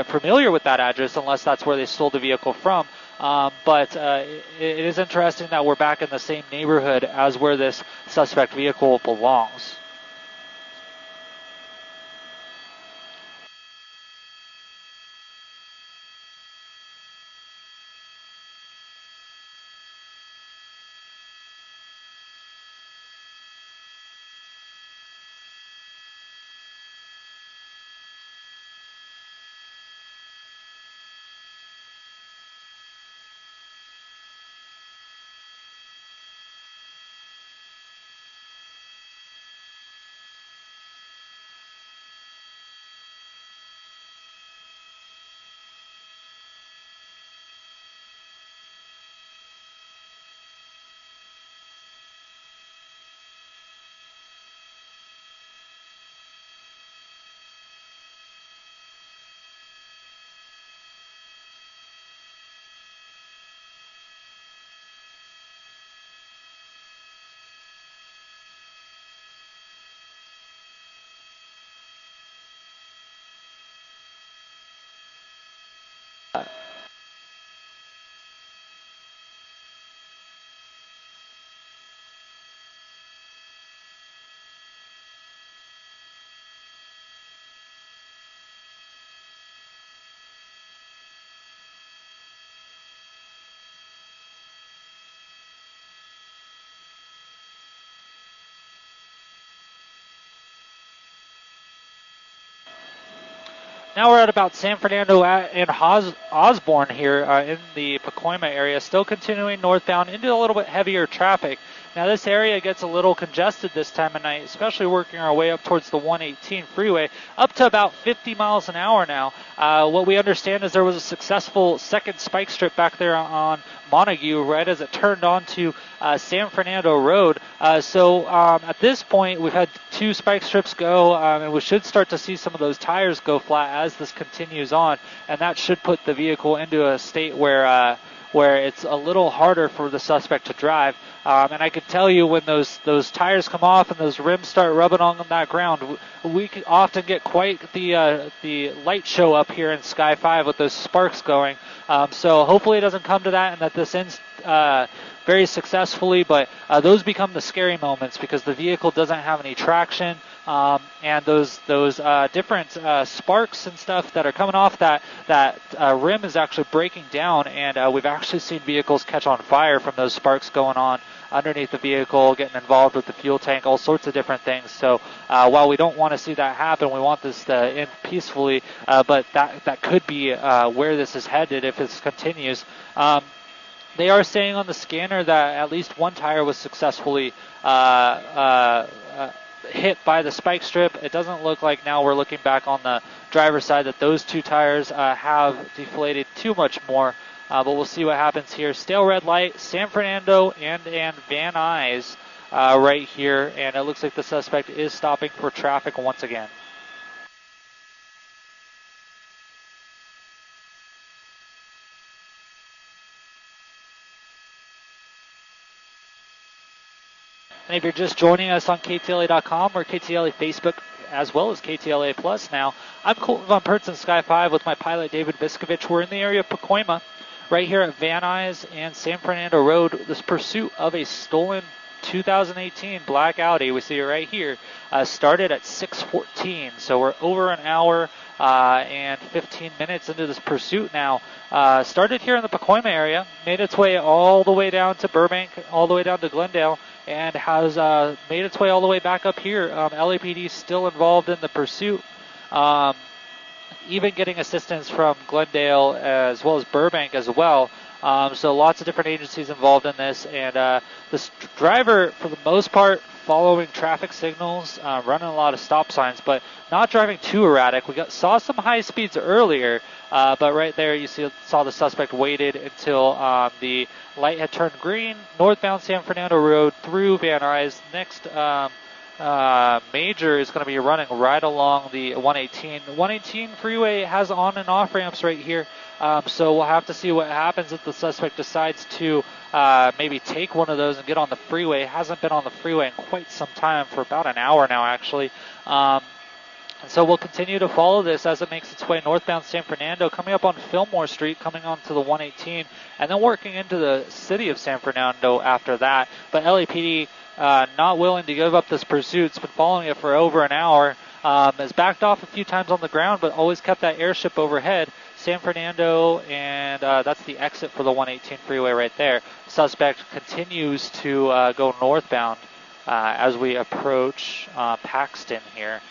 familiar with that address unless that's where they stole the vehicle from. But it is interesting that we're back in the same neighborhood as where this suspect vehicle belongs. Now we're at about San Fernando and Osborne here in the Pacoima area, still continuing northbound into a little bit heavier traffic. Now this area gets a little congested this time of night, especially working our way up towards the 118 freeway, up to about 50 miles an hour now. What we understand is there was a successful second spike strip back there on Montague right as it turned onto San Fernando Road. So at this point, we've had 2 spike strips go, and we should start to see some of those tires go flat as this continues on, and that should put the vehicle into a state where it's a little harder for the suspect to drive. And I can tell you when those tires come off and those rims start rubbing on that ground, we can often get quite the light show up here in Sky 5 with those sparks going. So hopefully it doesn't come to that and that this ends very successfully, but those become the scary moments because the vehicle doesn't have any traction. And those different sparks and stuff that are coming off that rim is actually breaking down, and we've actually seen vehicles catch on fire from those sparks going on underneath the vehicle, getting involved with the fuel tank, all sorts of different things. So while we don't want to see that happen, we want this to end peacefully, but that could be where this is headed if this continues. They are saying on the scanner that at least one tire was successfully hit by the spike strip. It doesn't look like, now we're looking back on the driver's side, that those 2 tires have deflated too much more, but we'll see what happens here. Stale red light, San Fernando and Van Nuys right here, and it looks like the suspect is stopping for traffic once again. And if you're just joining us on KTLA.com or KTLA Facebook, as well as KTLA Plus now, I'm Colton Von Pertz in Sky 5 with my pilot David Viskovich. We're in the area of Pacoima, right here at Van Nuys and San Fernando Road. This pursuit of a stolen 2018 black Audi, we see it right here, started at 6:14. So we're over an hour and 15 minutes into this pursuit now. Started here in the Pacoima area, made its way all the way down to Burbank, all the way down to Glendale, and has made its way all the way back up here. LAPD still involved in the pursuit, even getting assistance from Glendale as well as Burbank as well. So lots of different agencies involved in this, and this driver, for the most part, following traffic signals, running a lot of stop signs, but not driving too erratic. Saw some high speeds earlier, but right there you saw the suspect waited until the light had turned green, northbound San Fernando Road through Van Nuys. Next major is going to be running right along the 118. 118 freeway has on and off ramps right here, so we'll have to see what happens if the suspect decides to maybe take one of those and get on the freeway. Hasn't been on the freeway in quite some time, for about an hour now actually. And so we'll continue to follow this as it makes its way northbound San Fernando, coming up on Fillmore Street, coming onto the 118, and then working into the city of San Fernando after that. But LAPD not willing to give up this pursuit. It's been following it for over an hour. Has backed off a few times on the ground, but always kept that airship overhead. San Fernando, and that's the exit for the 118 freeway right there. Suspect continues to go northbound as we approach Paxton here.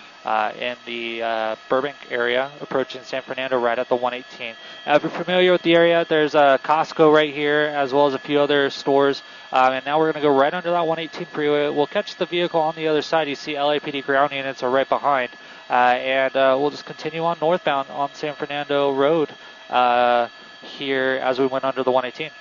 In the Burbank area, approaching San Fernando right at the 118. If you're familiar with the area, there's a Costco right here, as well as a few other stores. And now we're going to go right under that 118 freeway. We'll catch the vehicle on the other side. You see LAPD ground units are right behind. And we'll just continue on northbound on San Fernando Road here as we went under the 118.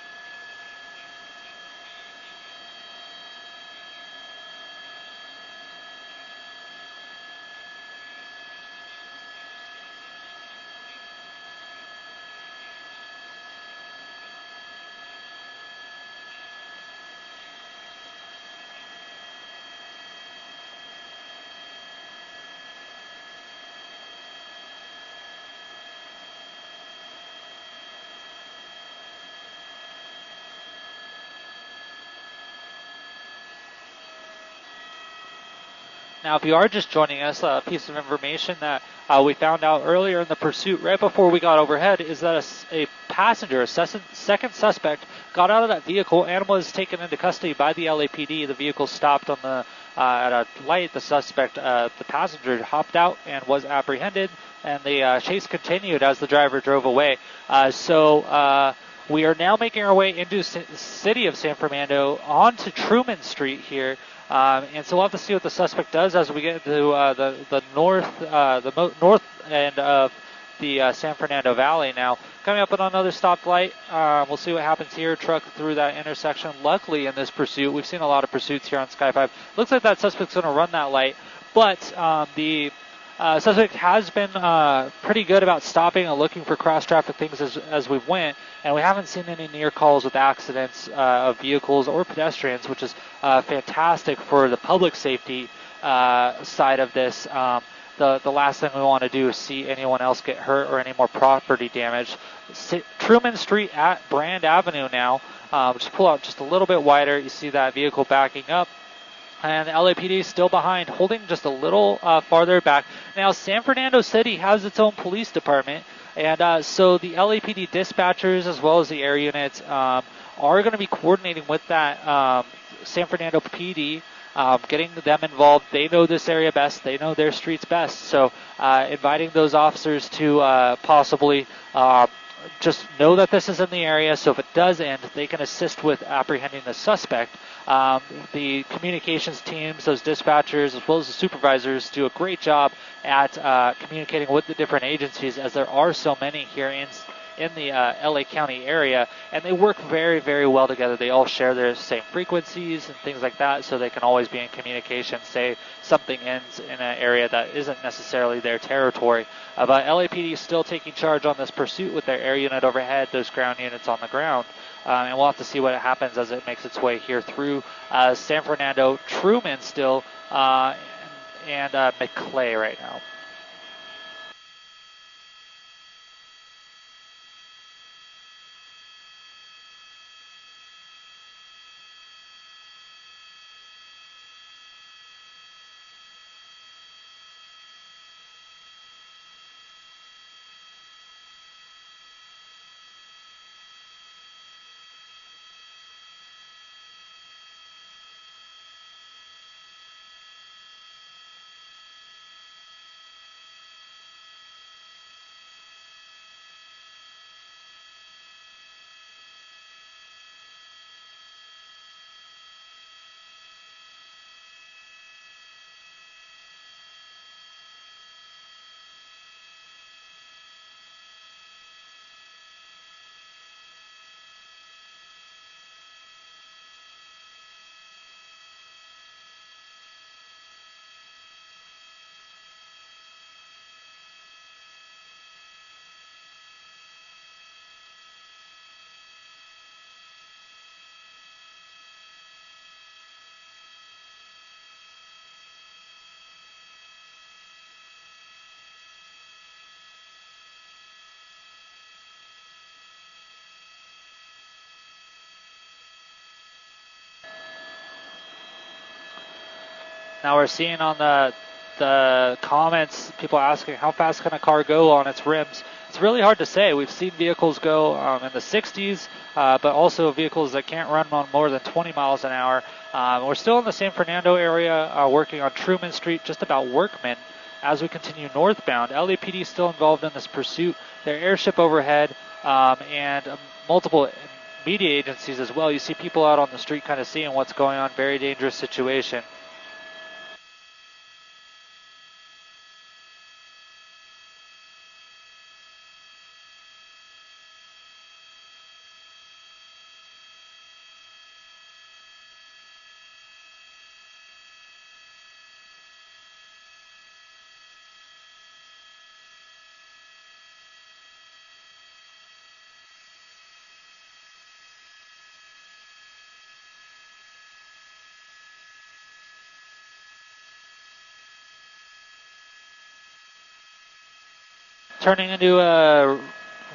Now, if you are just joining us, a piece of information that we found out earlier in the pursuit, right before we got overhead, is that a passenger, a second suspect, got out of that vehicle and was taken into custody by the LAPD. The vehicle stopped on the at a light. The suspect, the passenger, hopped out and was apprehended, and the chase continued as the driver drove away. We are now making our way into the city of San Fernando onto Truman Street here. And so we'll have to see what the suspect does as we get to the north end of the San Fernando Valley. Now, coming up on another stoplight, we'll see what happens here. Truck through that intersection. Luckily, in this pursuit, we've seen a lot of pursuits here on Sky 5. Looks like that suspect's going to run that light, but the suspect has been pretty good about stopping and looking for cross-traffic things as we went, and we haven't seen any near calls with accidents of vehicles or pedestrians, which is fantastic for the public safety side of this. The last thing we want to do is see anyone else get hurt or any more property damage. Truman Street at Brand Avenue now. Just pull out just a little bit wider. You see that vehicle backing up. And the LAPD is still behind, holding just a little farther back. Now, San Fernando City has its own police department, and so the LAPD dispatchers as well as the air units are going to be coordinating with that San Fernando PD, getting them involved. They know this area best. They know their streets best. So inviting those officers to possibly just know that this is in the area, so if it does end, they can assist with apprehending the suspect. The communications teams, those dispatchers, as well as the supervisors, do a great job at communicating with the different agencies, as there are so many here in the LA County area, and they work very, very well together. They all share their same frequencies and things like that, so they can always be in communication. Say something ends in an area that isn't necessarily their territory. But LAPD is still taking charge on this pursuit with their air unit overhead, those ground units on the ground. And we'll have to see what happens as it makes its way here through San Fernando, Truman still, and McClay right now. Now we're seeing on the comments, people asking how fast can a car go on its rims. It's really hard to say. We've seen vehicles go in the 60s, but also vehicles that can't run on more than 20 miles an hour. We're still in the San Fernando area, working on Truman Street, just about Workman. As we continue northbound, LAPD is still involved in this pursuit. Their airship overhead, and multiple media agencies as well. You see people out on the street kind of seeing what's going on. Very dangerous situation. Turning into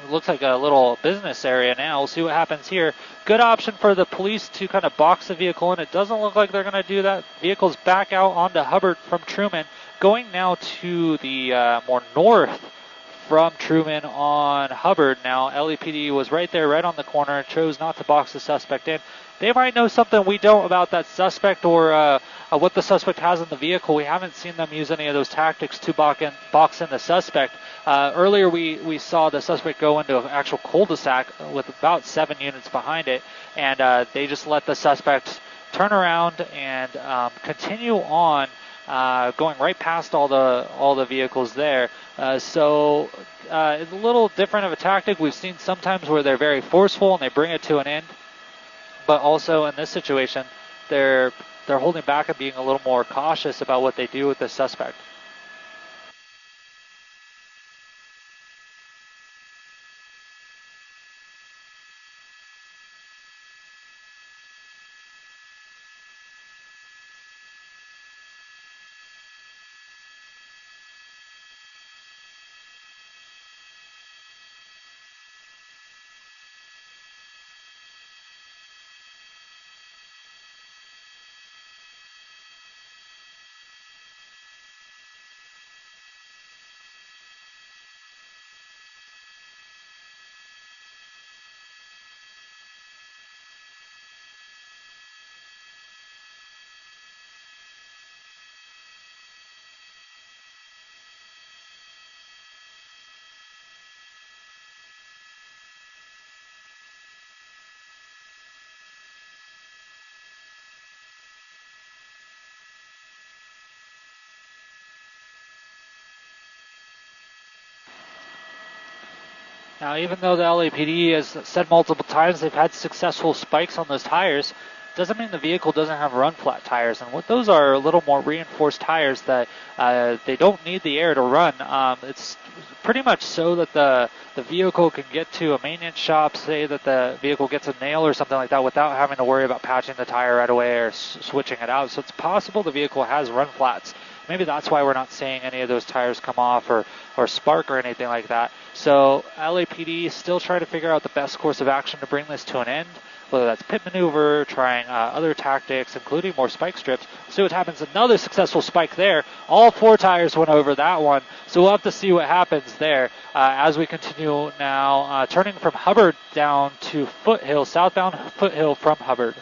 looks like a little business area now. We'll see what happens here. Good option for the police to kind of box the vehicle in. It doesn't look like they're going to do that. Vehicle's back out onto Hubbard from Truman. Going now to the more north from Truman on Hubbard. Now LAPD was right there, right on the corner, and chose not to box the suspect in. They might know something we don't about that suspect, or what the suspect has in the vehicle. We haven't seen them use any of those tactics to box in the suspect. Earlier we saw the suspect go into an actual cul-de-sac with about 7 units behind it, and they just let the suspect turn around and continue on, going right past all the vehicles there. So it's a little different of a tactic. We've seen sometimes where they're very forceful and they bring it to an end, but also in this situation, they're holding back and being a little more cautious about what they do with the suspect. Now, even though the LAPD has said multiple times they've had successful spikes on those tires, doesn't mean the vehicle doesn't have run flat tires. And what those are a little more reinforced tires that they don't need the air to run. It's pretty much so that the vehicle can get to a maintenance shop, say that the vehicle gets a nail or something like that, without having to worry about patching the tire right away or switching it out. So it's possible the vehicle has run flats. Maybe that's why we're not seeing any of those tires come off or spark or anything like that. So LAPD is still trying to figure out the best course of action to bring this to an end, whether that's pit maneuver, trying other tactics, including more spike strips. See what happens. Another successful spike there. All 4 tires went over that one. So we'll have to see what happens there as we continue now, turning from Hubbard down to Foothill, southbound Foothill from Hubbard.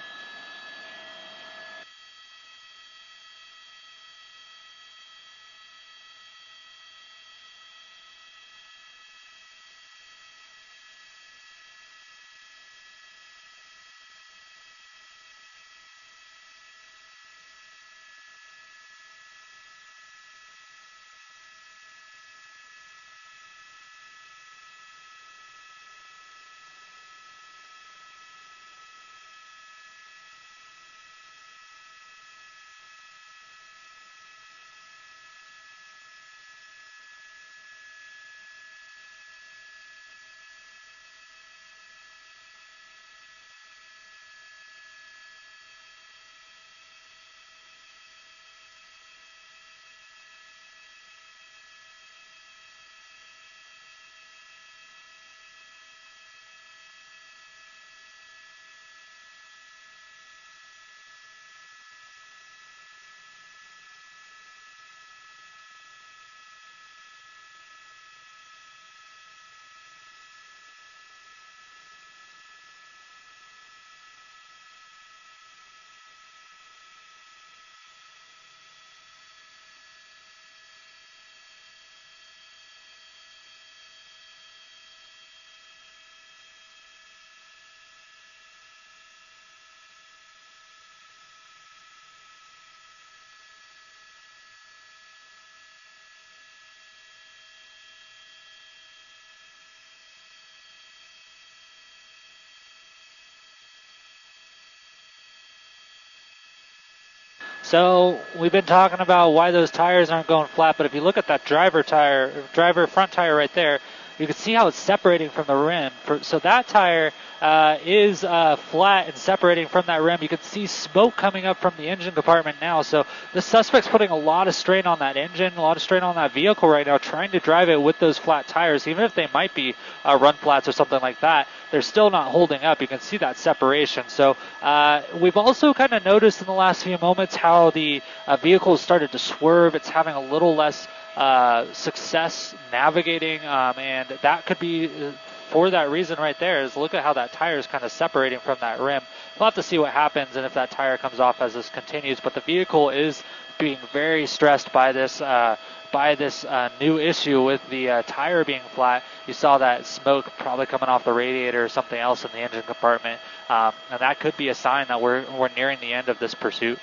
So we've been talking about why those tires aren't going flat, but if you look at that driver front tire right there, you can see how it's separating from the rim. So that tire is flat and separating from that rim. You can see smoke coming up from the engine compartment now. So the suspect's putting a lot of strain on that engine, a lot of strain on that vehicle right now, trying to drive it with those flat tires. Even if they might be run flats or something like that, they're still not holding up. You can see that separation. So we've also kind of noticed in the last few moments how the vehicle has started to swerve. It's having a little less success navigating, and that could be for that reason right there. Is look at how that tire is kind of separating from that rim. We'll have to see what happens and if that tire comes off as this continues, but the vehicle is being very stressed by this new issue with the tire being flat. You saw that smoke probably coming off the radiator or something else in the engine compartment, and that could be a sign that we're nearing the end of this pursuit.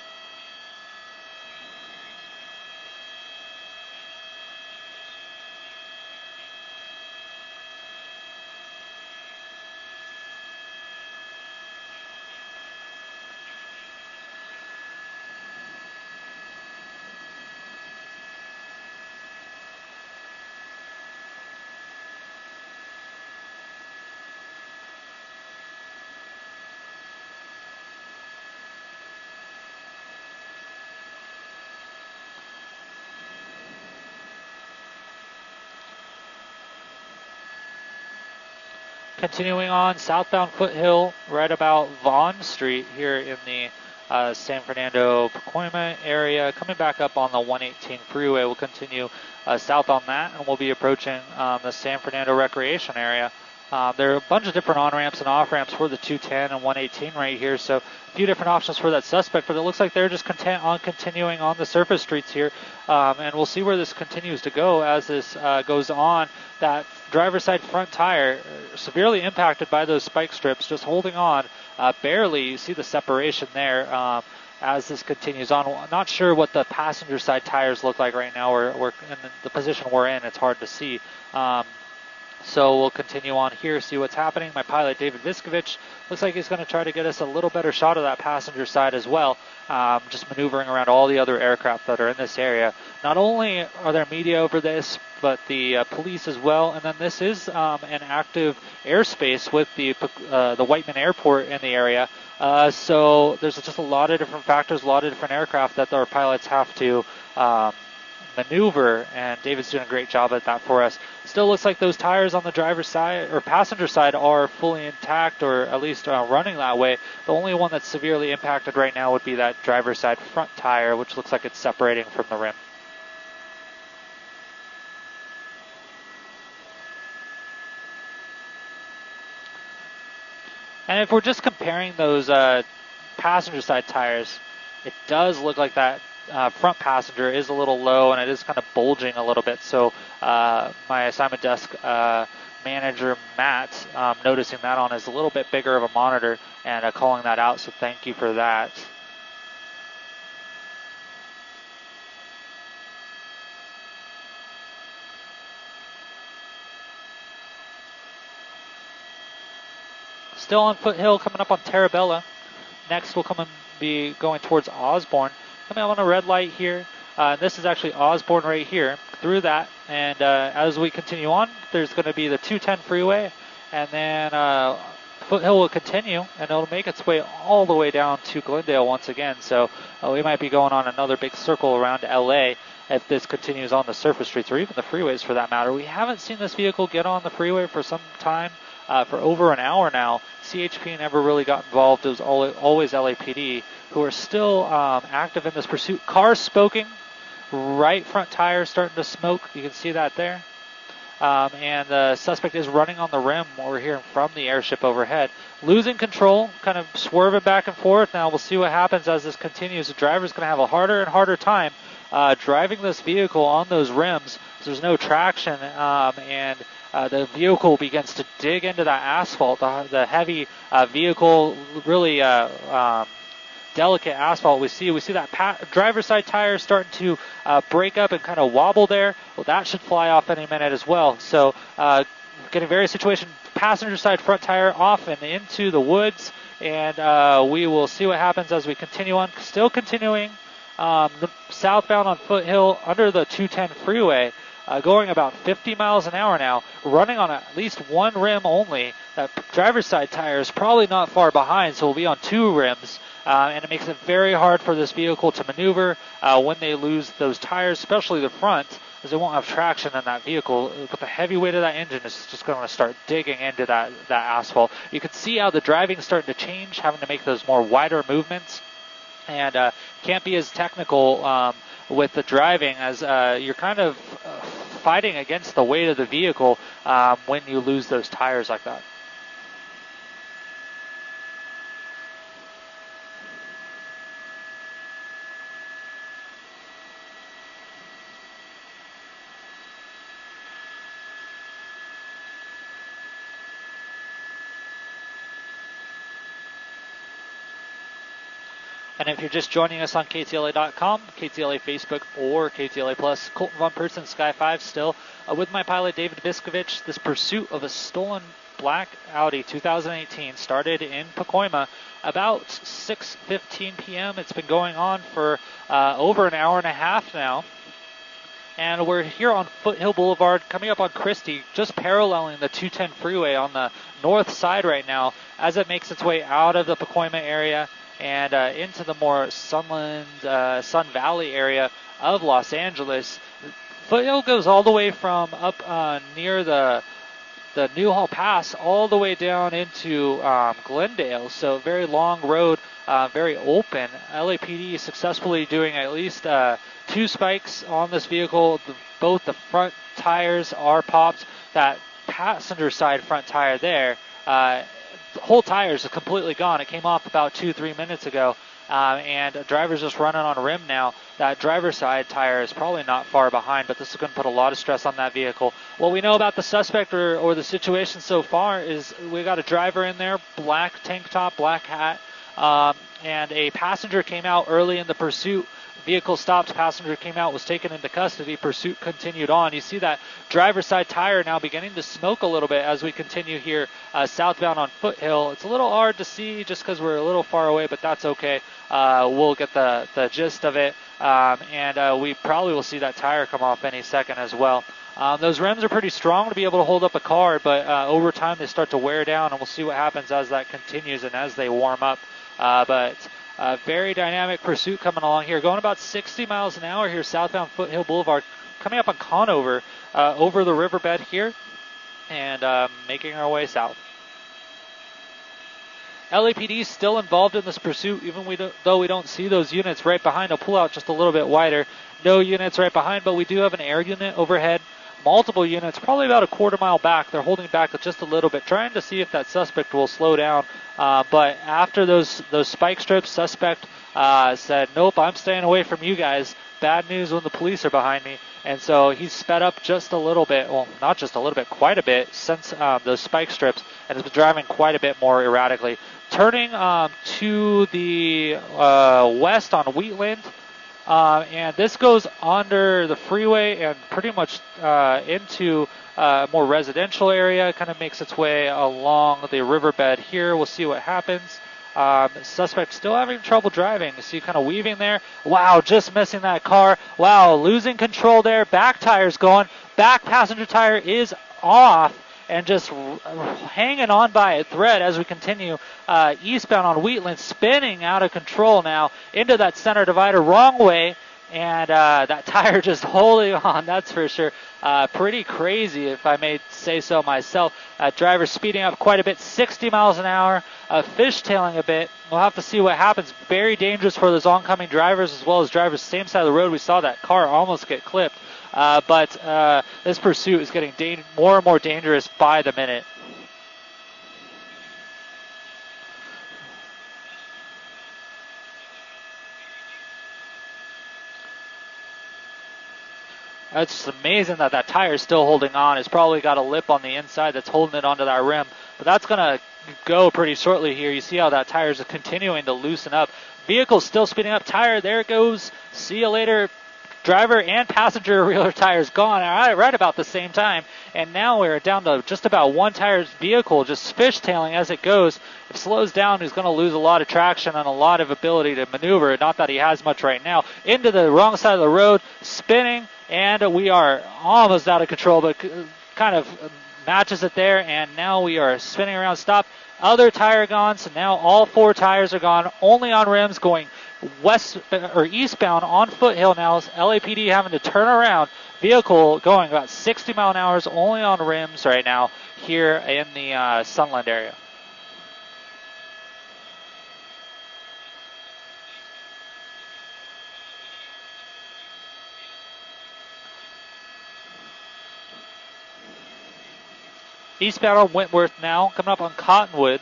Continuing on southbound Foothill, right about Vaughn Street here in the San Fernando Pacoima area. Coming back up on the 118 freeway, we'll continue south on that, and we'll be approaching the San Fernando Recreation area. There are a bunch of different on-ramps and off-ramps for the 210 and 118 right here, so a few different options for that suspect, but it looks like they're just content on continuing on the surface streets here, and we'll see where this continues to go as this goes on. That driver's side front tire severely impacted by those spike strips, just holding on barely. You see the separation there as this continues on. I'm not sure what the passenger side tires look like right now. We're in the position we're in. It's hard to see. So we'll continue on here, see what's happening. My pilot, David Viskovich, looks like he's going to try to get us a little better shot of that passenger side as well, just maneuvering around all the other aircraft that are in this area. Not only are there media over this, but the police as well. And then this is an active airspace with the Whiteman Airport in the area. So there's just a lot of different factors, a lot of different aircraft that our pilots have to maneuver, and David's doing a great job at that for us. Still looks like those tires on the driver's side or passenger side are fully intact, or at least running that way. The only one that's severely impacted right now would be that driver's side front tire, which looks like it's separating from the rim. And if we're just comparing those passenger side tires, it does look like that front passenger is a little low, and it is kind of bulging a little bit. So my assignment desk manager, Matt, noticing that on is a little bit bigger of a monitor and calling that out. So thank you for that. Still on Foothill, coming up on Terabella. Next we'll come and be going towards Osborne. Coming up on a red light here. This is actually Osborne right here, through that. And as we continue on, there's going to be the 210 freeway. And then Foothill will continue, and it'll make its way all the way down to Glendale once again. So we might be going on another big circle around LA if this continues on the surface streets, or even the freeways for that matter. We haven't seen this vehicle get on the freeway for some time. For over an hour now. CHP never really got involved. It was always LAPD, who are still active in this pursuit. Cars smoking, right front tire starting to smoke. You can see that there. And the suspect is running on the rim over here from the airship overhead. Losing control, kind of swerving back and forth. Now we'll see what happens as this continues. The driver's going to have a harder and harder time driving this vehicle on those rims. There's no traction, and the vehicle begins to dig into that asphalt. The heavy vehicle, really delicate asphalt we see that driver's side tire starting to break up and kind of wobble there. Well, that should fly off any minute as well. So getting very situation, passenger side front tire off and into the woods, and we will see what happens as we continue on. Still continuing Southbound on Foothill under the 210 freeway, going about 50 miles an hour now, running on at least one rim only. That driver's side tire is probably not far behind, so we'll be on two rims. And it makes it very hard for this vehicle to maneuver when they lose those tires, especially the front, as they won't have traction in that vehicle. But the heavy weight of that engine is just going to start digging into that asphalt. You can see how the driving is starting to change, having to make those more wider movements. And can't be as technical with the driving as you're kind of fighting against the weight of the vehicle when you lose those tires like that. And if you're just joining us on KTLA.com, KTLA Facebook, or KTLA Plus, Colton Von Person, Sky 5 still, with my pilot David Viskovich. This pursuit of a stolen black Audi 2018 started in Pacoima about 6:15 p.m. It's been going on for over an hour and a half now. And we're here on Foothill Boulevard, coming up on Christie, just paralleling the 210 freeway on the north side right now as it makes its way out of the Pacoima area and into the more Sun Valley area of Los Angeles. Foothill goes all the way from up near the Newhall Pass all the way down into Glendale. So very long road, very open. LAPD successfully doing at least 2 spikes on this vehicle. Both the front tires are popped. That passenger side front tire there, the whole tire is completely gone. It came off about 2-3 minutes ago, and a driver's just running on a rim now. That driver's side tire is probably not far behind, but this is going to put a lot of stress on that vehicle. What we know about the suspect or the situation so far is we got a driver in there, black tank top, black hat, and a passenger came out early in the pursuit. Vehicle stopped, passenger came out, was taken into custody, pursuit continued on. You see that driver's side tire now beginning to smoke a little bit as we continue here southbound on Foothill. It's a little hard to see just because we're a little far away, but that's okay. We'll get the gist of it, and we probably will see that tire come off any second as well. Those rims are pretty strong to be able to hold up a car, but over time they start to wear down, and we'll see what happens as that continues and as they warm up. But very dynamic pursuit coming along here, going about 60 miles an hour here southbound Foothill Boulevard, coming up on Conover, over the riverbed here, and making our way south. LAPD is still involved in this pursuit, even though we don't see those units right behind. I'll pull out just a little bit wider. No units right behind, but we do have an air unit overhead. Multiple units, probably about a quarter mile back. They're holding back just a little bit, trying to see if that suspect will slow down. But after those spike strips, suspect said, nope, I'm staying away from you guys. Bad news when the police are behind me. And so he's sped up just a little bit, well, not just a little bit, quite a bit since those spike strips, and has been driving quite a bit more erratically. Turning to the west on Wheatland, and this goes under the freeway and pretty much into a more residential area. Kind of makes its way along the riverbed here. We'll see what happens. Suspect still having trouble driving. You see kind of weaving there. Wow, just missing that car. Wow, losing control there. Back tire's going. Back passenger tire is off and just hanging on by a thread as we continue eastbound on Wheatland, spinning out of control now into that center divider, wrong way, and that tire just holding on, that's for sure. Pretty crazy, if I may say so myself. Driver speeding up quite a bit, 60 miles an hour, fishtailing a bit. We'll have to see what happens. Very dangerous for those oncoming drivers as well as drivers same side of the road. We saw that car almost get clipped. But this pursuit is getting more and more dangerous by the minute. It's amazing that tire is still holding on. It's probably got a lip on the inside that's holding it onto that rim. But that's going to go pretty shortly here. You see how that tire is continuing to loosen up. Vehicle's still speeding up. Tire, there it goes. See you later. driver and passenger rear tires gone right about the same time, and now we're down to just about one tire's vehicle just fishtailing as it goes. If it slows down, he's going to lose a lot of traction and a lot of ability to maneuver, not that he has much right now, into the wrong side of the road, spinning, and we are almost out of control, but kind of matches it there, and now we are spinning around. Stop. Other tire gone, so now all 4 tires are gone, only on rims, going west or eastbound on Foothill now. LAPD having to turn around. Vehicle going about 60 mile an hour, only on rims right now here in the Sunland area. Eastbound on Wentworth now, coming up on Cottonwood,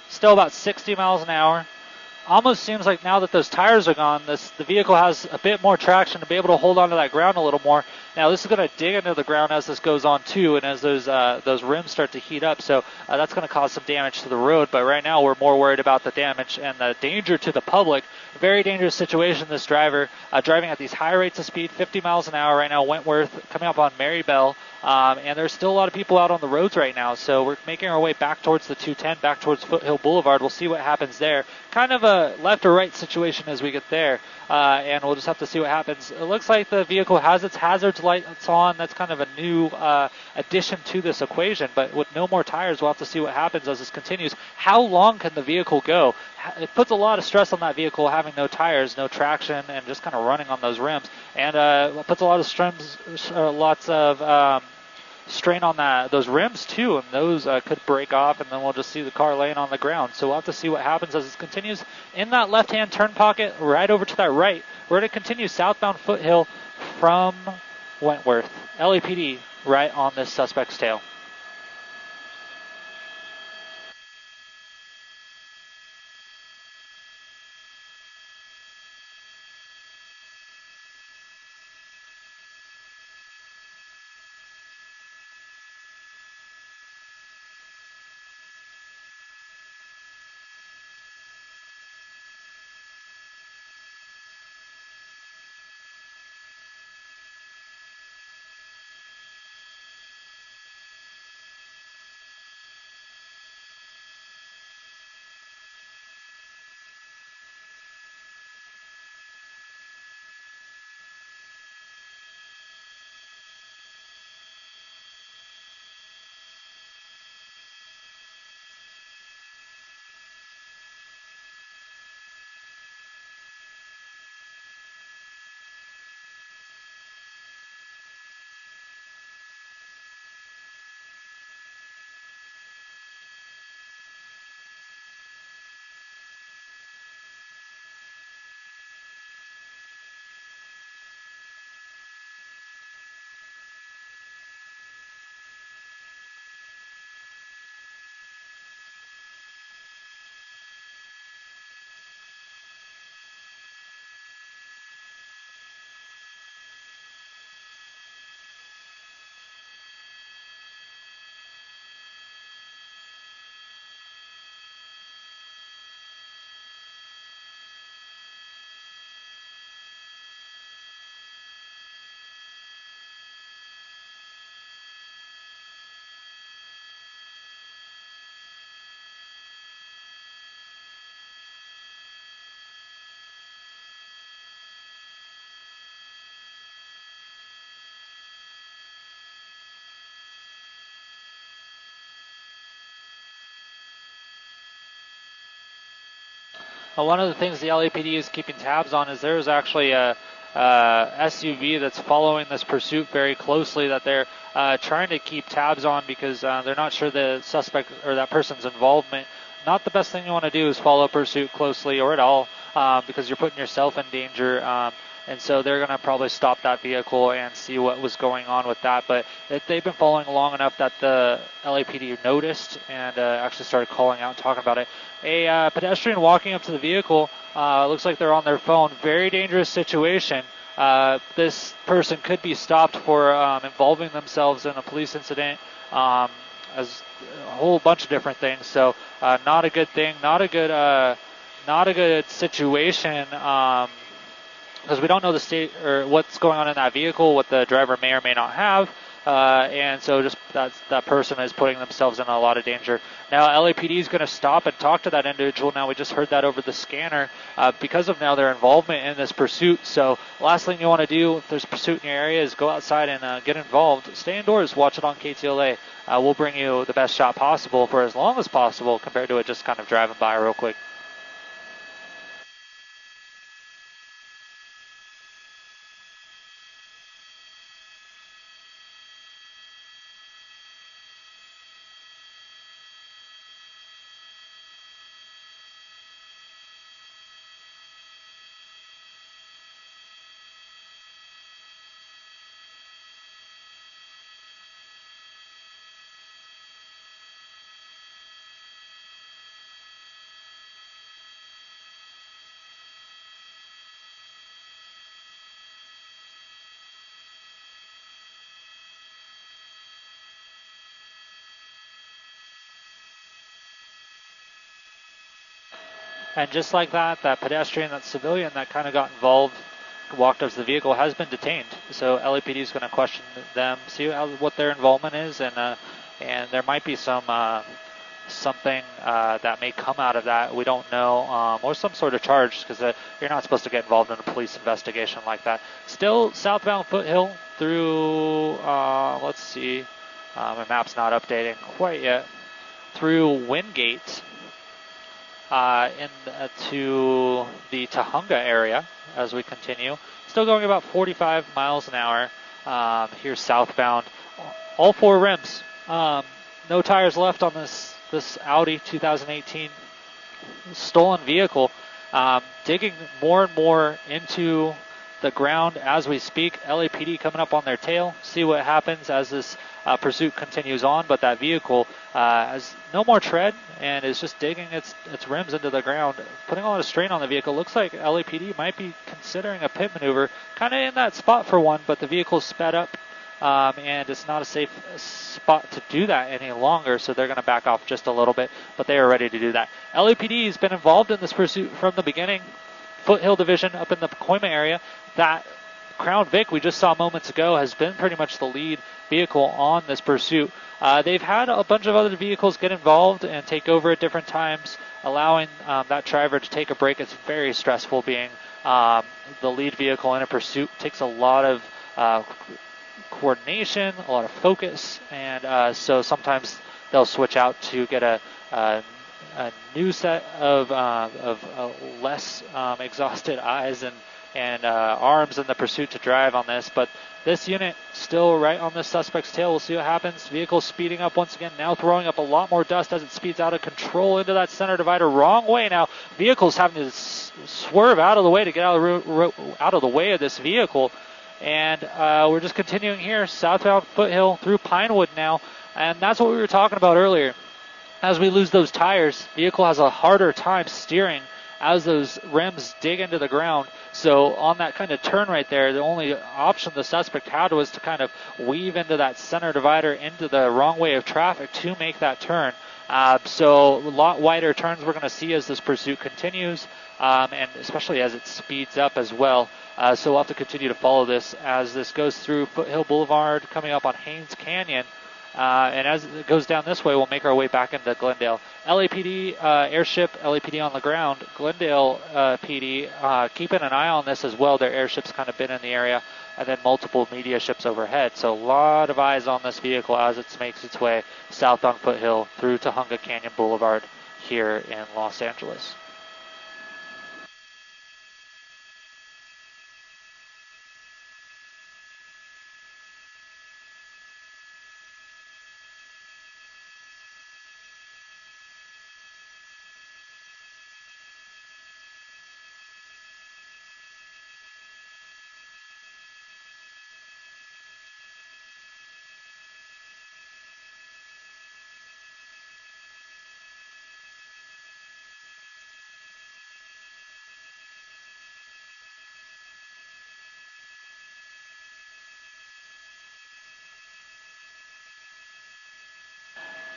still about 60 miles an hour. Almost seems like now that those tires are gone, the vehicle has a bit more traction to be able to hold onto that ground a little more. Now this is going to dig into the ground as this goes on too, and as those rims start to heat up, so that's going to cause some damage to the road. But right now we're more worried about the damage and the danger to the public. Very dangerous situation, this driver driving at these high rates of speed, 50 miles an hour right now. Wentworth coming up on Marybell. And there's still a lot of people out on the roads right now, so we're making our way back towards the 210, back towards Foothill Boulevard. We'll see what happens there. Kind of a left or right situation as we get there, and we'll just have to see what happens. It looks like the vehicle has its hazards lights on. That's kind of a new addition to this equation, but with no more tires, we'll have to see what happens as this continues. How long can the vehicle go? It puts a lot of stress on that vehicle having no tires, no traction, and just kind of running on those rims, and it puts a lot of lots of strain on those rims too, and those could break off, and then we'll just see the car laying on the ground. So we'll have to see what happens as it continues in that left-hand turn pocket, right over to that right. We're going to continue southbound Foothill from Wentworth. LAPD right on this suspect's tail. One of the things the LAPD is keeping tabs on is there's actually a SUV that's following this pursuit very closely that they're trying to keep tabs on because they're not sure the suspect or that person's involvement. Not the best thing you want to do is follow pursuit closely or at all because you're putting yourself in danger. And so they're going to probably stop that vehicle and see what was going on with that. But they've been following long enough that the LAPD noticed and actually started calling out and talking about it. A pedestrian walking up to the vehicle, looks like they're on their phone. Very dangerous situation. This person could be stopped for involving themselves in a police incident, as a whole bunch of different things. So not a good thing, not a good situation. because we don't know the state or what's going on in that vehicle, what the driver may or may not have. And so just that person is putting themselves in a lot of danger. Now LAPD is going to stop and talk to that individual. Now we just heard that over the scanner because of now their involvement in this pursuit. So last thing you want to do if there's pursuit in your area is go outside and get involved. Stay indoors, watch it on KTLA. We'll bring you the best shot possible for as long as possible compared to it just kind of driving by real quick. And just like that, that pedestrian, that civilian that kind of got involved, walked up to the vehicle, has been detained. So LAPD is going to question them, see what their involvement is, and there might be some something that may come out of that. We don't know, or some sort of charge, because you're not supposed to get involved in a police investigation like that. Still southbound Foothill through, let's see, my map's not updating quite yet, through Wingate. To the Tahunga area as we continue. Still going about 45 miles an hour here southbound. All four rims. No tires left on this Audi 2018 stolen vehicle. Digging more and more into the ground as we speak. LAPD coming up on their tail. See what happens as this pursuit continues on, but that vehicle has no more tread and is just digging its rims into the ground, putting a lot of strain on the vehicle. Looks like LAPD might be considering a pit maneuver, kind of in that spot for one, but the vehicle's sped up and it's not a safe spot to do that any longer, so they're going to back off just a little bit, but they are ready to do that. LAPD has been involved in this pursuit from the beginning. Foothill Division up in the Pacoima area. That Crown Vic we just saw moments ago has been pretty much the lead vehicle on this pursuit. They've had a bunch of other vehicles get involved and take over at different times, allowing that driver to take a break. It's very stressful being the lead vehicle in a pursuit. It takes a lot of coordination, a lot of focus, and so sometimes they'll switch out to get a new set of less exhausted eyes and arms in the pursuit to drive on this. But this unit still right on the suspect's tail. We'll see what happens. Vehicle speeding up once again, now throwing up a lot more dust as it speeds out of control into that center divider. Wrong way now. Vehicle's having to swerve out of the way to get out of the way of this vehicle. And we're just continuing here, southbound Foothill through Pinewood now. And that's what we were talking about earlier. As we lose those tires, vehicle has a harder time steering as those rims dig into the ground. So on that kind of turn right there, the only option the suspect had was to kind of weave into that center divider into the wrong way of traffic to make that turn. So a lot wider turns we're going to see as this pursuit continues, and especially as it speeds up as well. So we'll have to continue to follow this as this goes through Foothill Boulevard, coming up on Haynes Canyon. And as it goes down this way, we'll make our way back into Glendale. LAPD airship, LAPD on the ground. Glendale PD keeping an eye on this as well. Their airship's kind of been in the area, and then multiple media ships overhead. So a lot of eyes on this vehicle as it makes its way southbound Foothill through Tahunga Canyon Boulevard here in Los Angeles.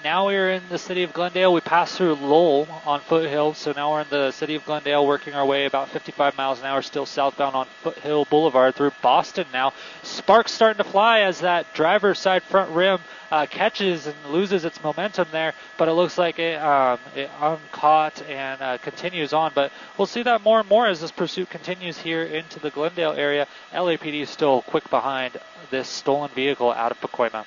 Now we're in the city of Glendale. We passed through Lowell on Foothill, so now we're in the city of Glendale, working our way about 55 miles an hour, still southbound on Foothill Boulevard through Boston now. Sparks starting to fly as that driver's side front rim catches and loses its momentum there, but it looks like it uncaught and continues on. But we'll see that more and more as this pursuit continues here into the Glendale area. LAPD is still quick behind this stolen vehicle out of Pacoima.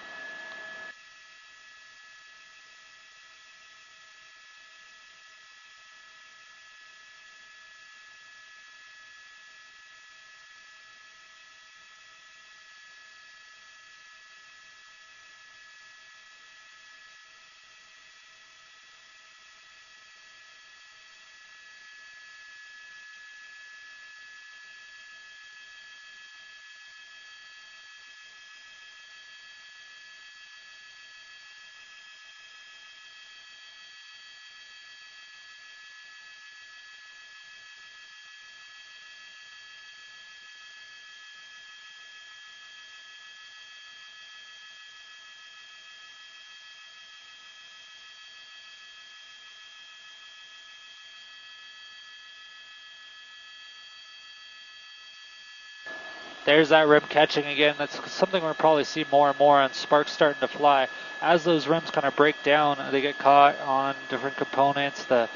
There's that rim catching again. That's something we'll probably see more and more on. Sparks starting to fly. As those rims kind of break down, they get caught on different components. The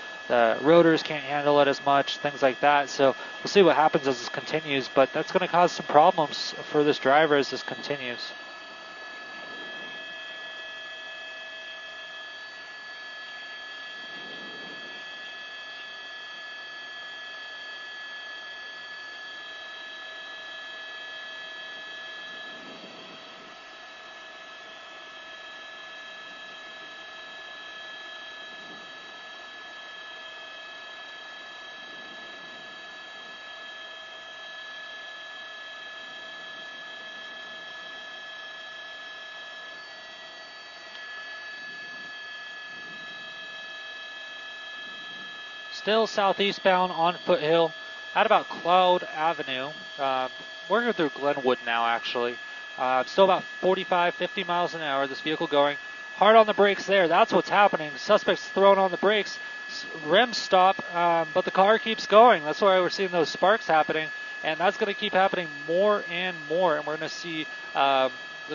rotors can't handle it as much, things like that. So we'll see what happens as this continues, but that's going to cause some problems for this driver as this continues. Still southeastbound on Foothill at about Cloud Avenue. We're going through Glenwood now, actually. Still about 45, 50 miles an hour, this vehicle going. Hard on the brakes there. That's what's happening. The suspect's thrown on the brakes. Rims stop, but the car keeps going. That's why we're seeing those sparks happening. And that's going to keep happening more and more. And we're going to see the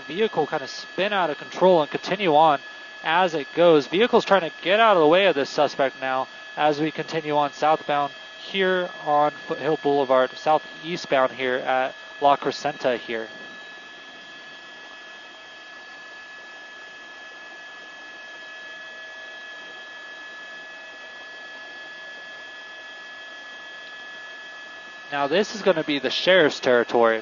vehicle kind of spin out of control and continue on as it goes. Vehicle's trying to get out of the way of this suspect now as we continue on southbound here on Foothill Boulevard, southeastbound here at La Crescenta here. Now this is going to be the sheriff's territory.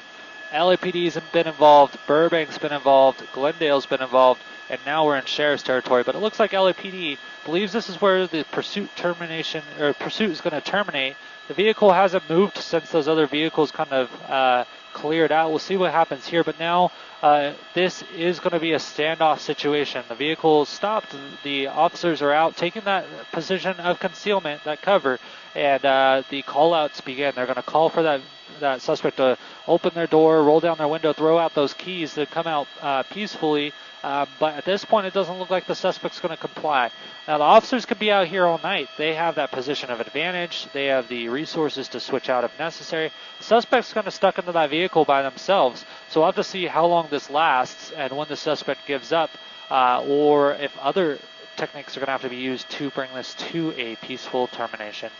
LAPD's been involved, Burbank's been involved, Glendale's been involved, and now we're in sheriff's territory. But it looks like LAPD believes this is where the pursuit is going to terminate. The vehicle hasn't moved since those other vehicles kind of cleared out. We'll see what happens here. But now this is going to be a standoff situation. The vehicle stopped. The officers are out taking that position of concealment, that cover, and the call-outs begin. They're going to call for that suspect to open their door, roll down their window, throw out those keys to come out peacefully. But at this point, it doesn't look like the suspect's going to comply. Now, the officers could be out here all night. They have that position of advantage. They have the resources to switch out if necessary. The suspect's kind of stuck into that vehicle by themselves. So we'll have to see how long this lasts and when the suspect gives up, or if other techniques are going to have to be used to bring this to a peaceful termination.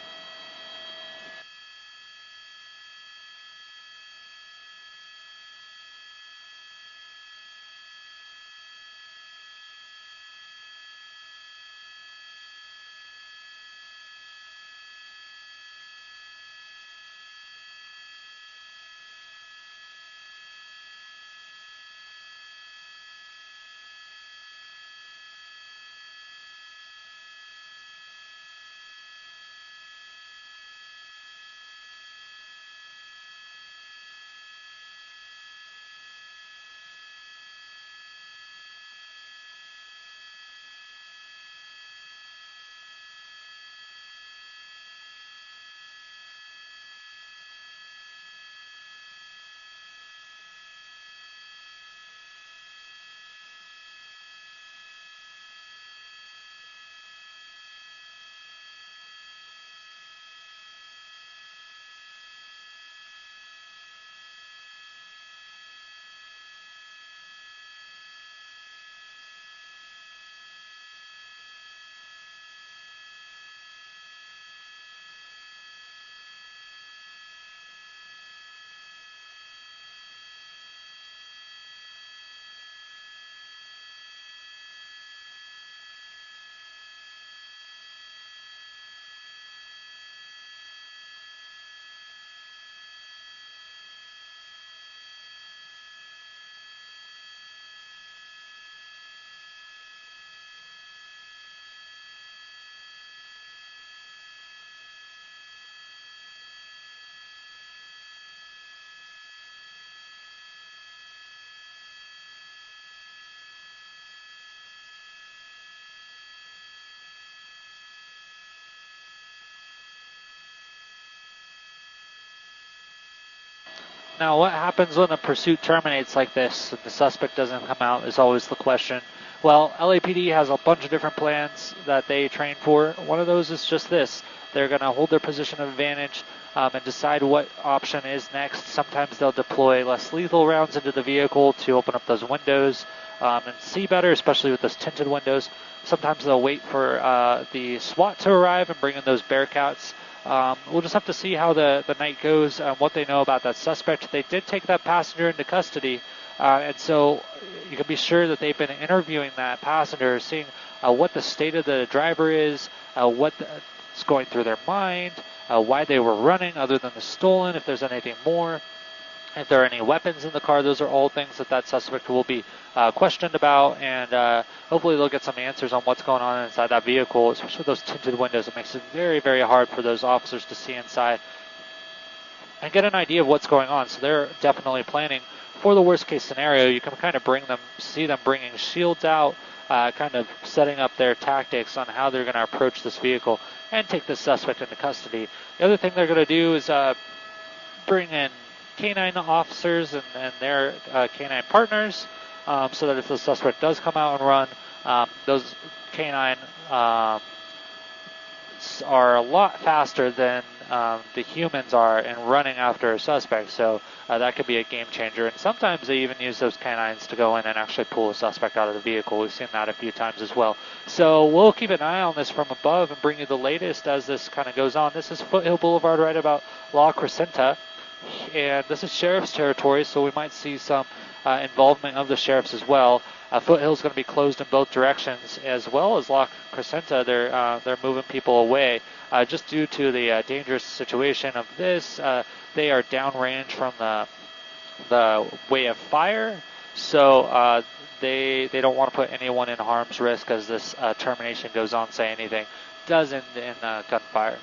Now, what happens when a pursuit terminates like this and the suspect doesn't come out is always the question. Well, LAPD has a bunch of different plans that they train for. One of those is just this. They're going to hold their position of advantage and decide what option is next. Sometimes they'll deploy less lethal rounds into the vehicle to open up those windows and see better, especially with those tinted windows. Sometimes they'll wait for the SWAT to arrive and bring in those Bearcats. We'll just have to see how the night goes, what they know about that suspect. They did take that passenger into custody, and so you can be sure that they've been interviewing that passenger, seeing what the state of the driver is, what's going through their mind, why they were running other than the stolen, if there's anything more. If there are any weapons in the car, those are all things that suspect will be questioned about, and hopefully they'll get some answers on what's going on inside that vehicle, especially those tinted windows. It makes it very, very hard for those officers to see inside and get an idea of what's going on. So they're definitely planning for the worst case scenario. You can kind of see them bringing shields out, kind of setting up their tactics on how they're going to approach this vehicle and take this suspect into custody. The other thing they're going to do is bring in canine officers and their canine partners, so that if the suspect does come out and run, those canine are a lot faster than the humans are in running after a suspect. So that could be a game changer. And sometimes they even use those canines to go in and actually pull a suspect out of the vehicle. We've seen that a few times as well. So we'll keep an eye on this from above and bring you the latest as this kind of goes on. This is Foothill Boulevard right about La Crescenta. And this is sheriff's territory, so we might see some involvement of the sheriffs as well. Foothill's going to be closed in both directions, as well as La Crescenta. They're moving people away just due to the dangerous situation of this. They are downrange from the way of fire, so they don't want to put anyone in harm's risk as this termination goes on. Say anything does end in gunfire.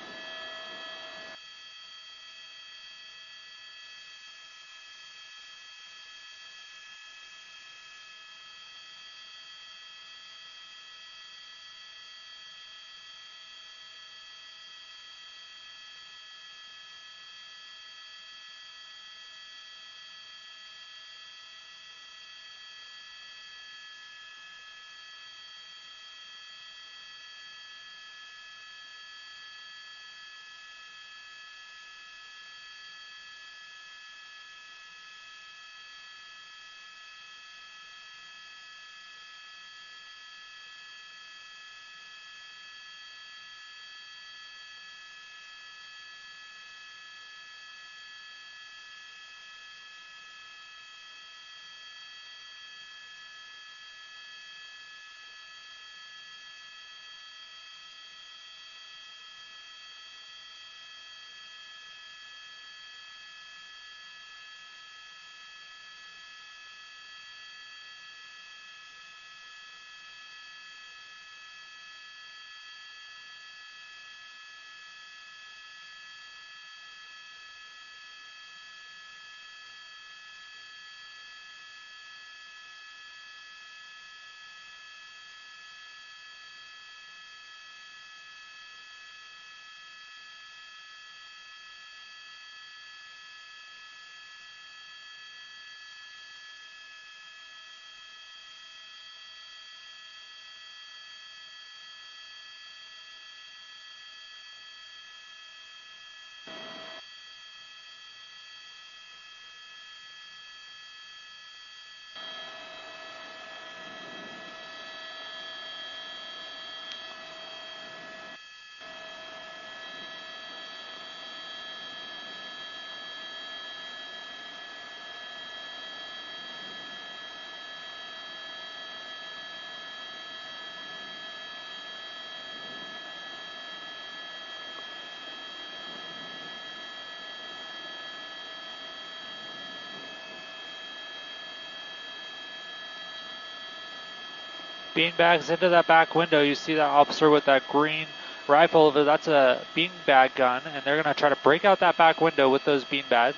Beanbags into that back window. You see that officer with that green rifle. That's a beanbag gun, and they're going to try to break out that back window with those beanbags.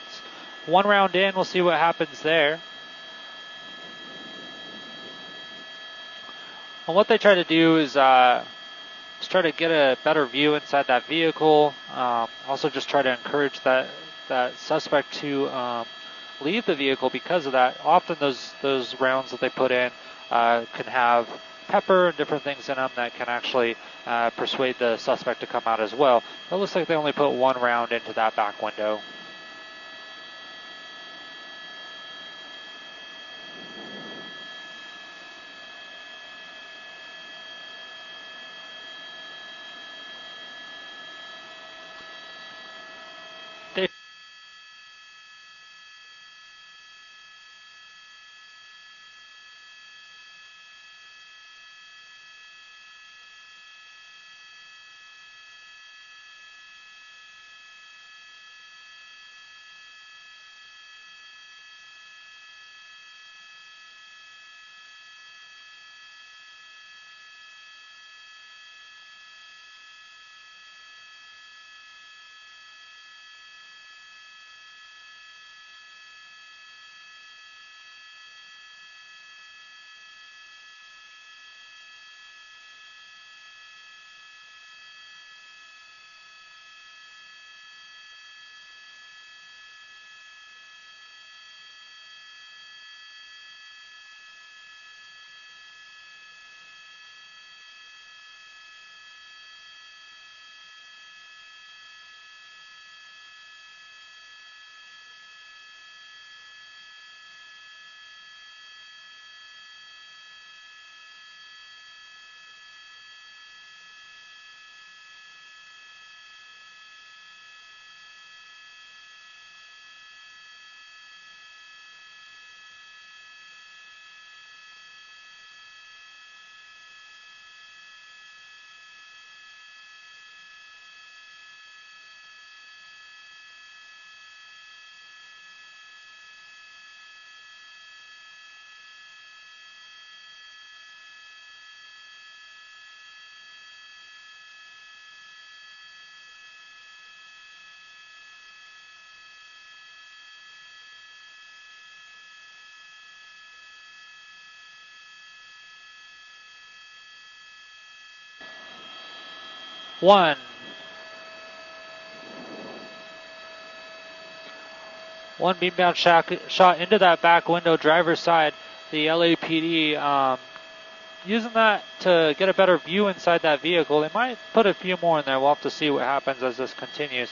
One round in, we'll see what happens there. And what they try to do is just try to get a better view inside that vehicle. Also just try to encourage that suspect to leave the vehicle because of that. Often those rounds that they put in can have pepper and different things in them that can actually persuade the suspect to come out as well. It looks like they only put one round into that back window. One beam-down shot into that back window, driver's side. The LAPD using that to get a better view inside that vehicle. They might put a few more in there. We'll have to see what happens as this continues.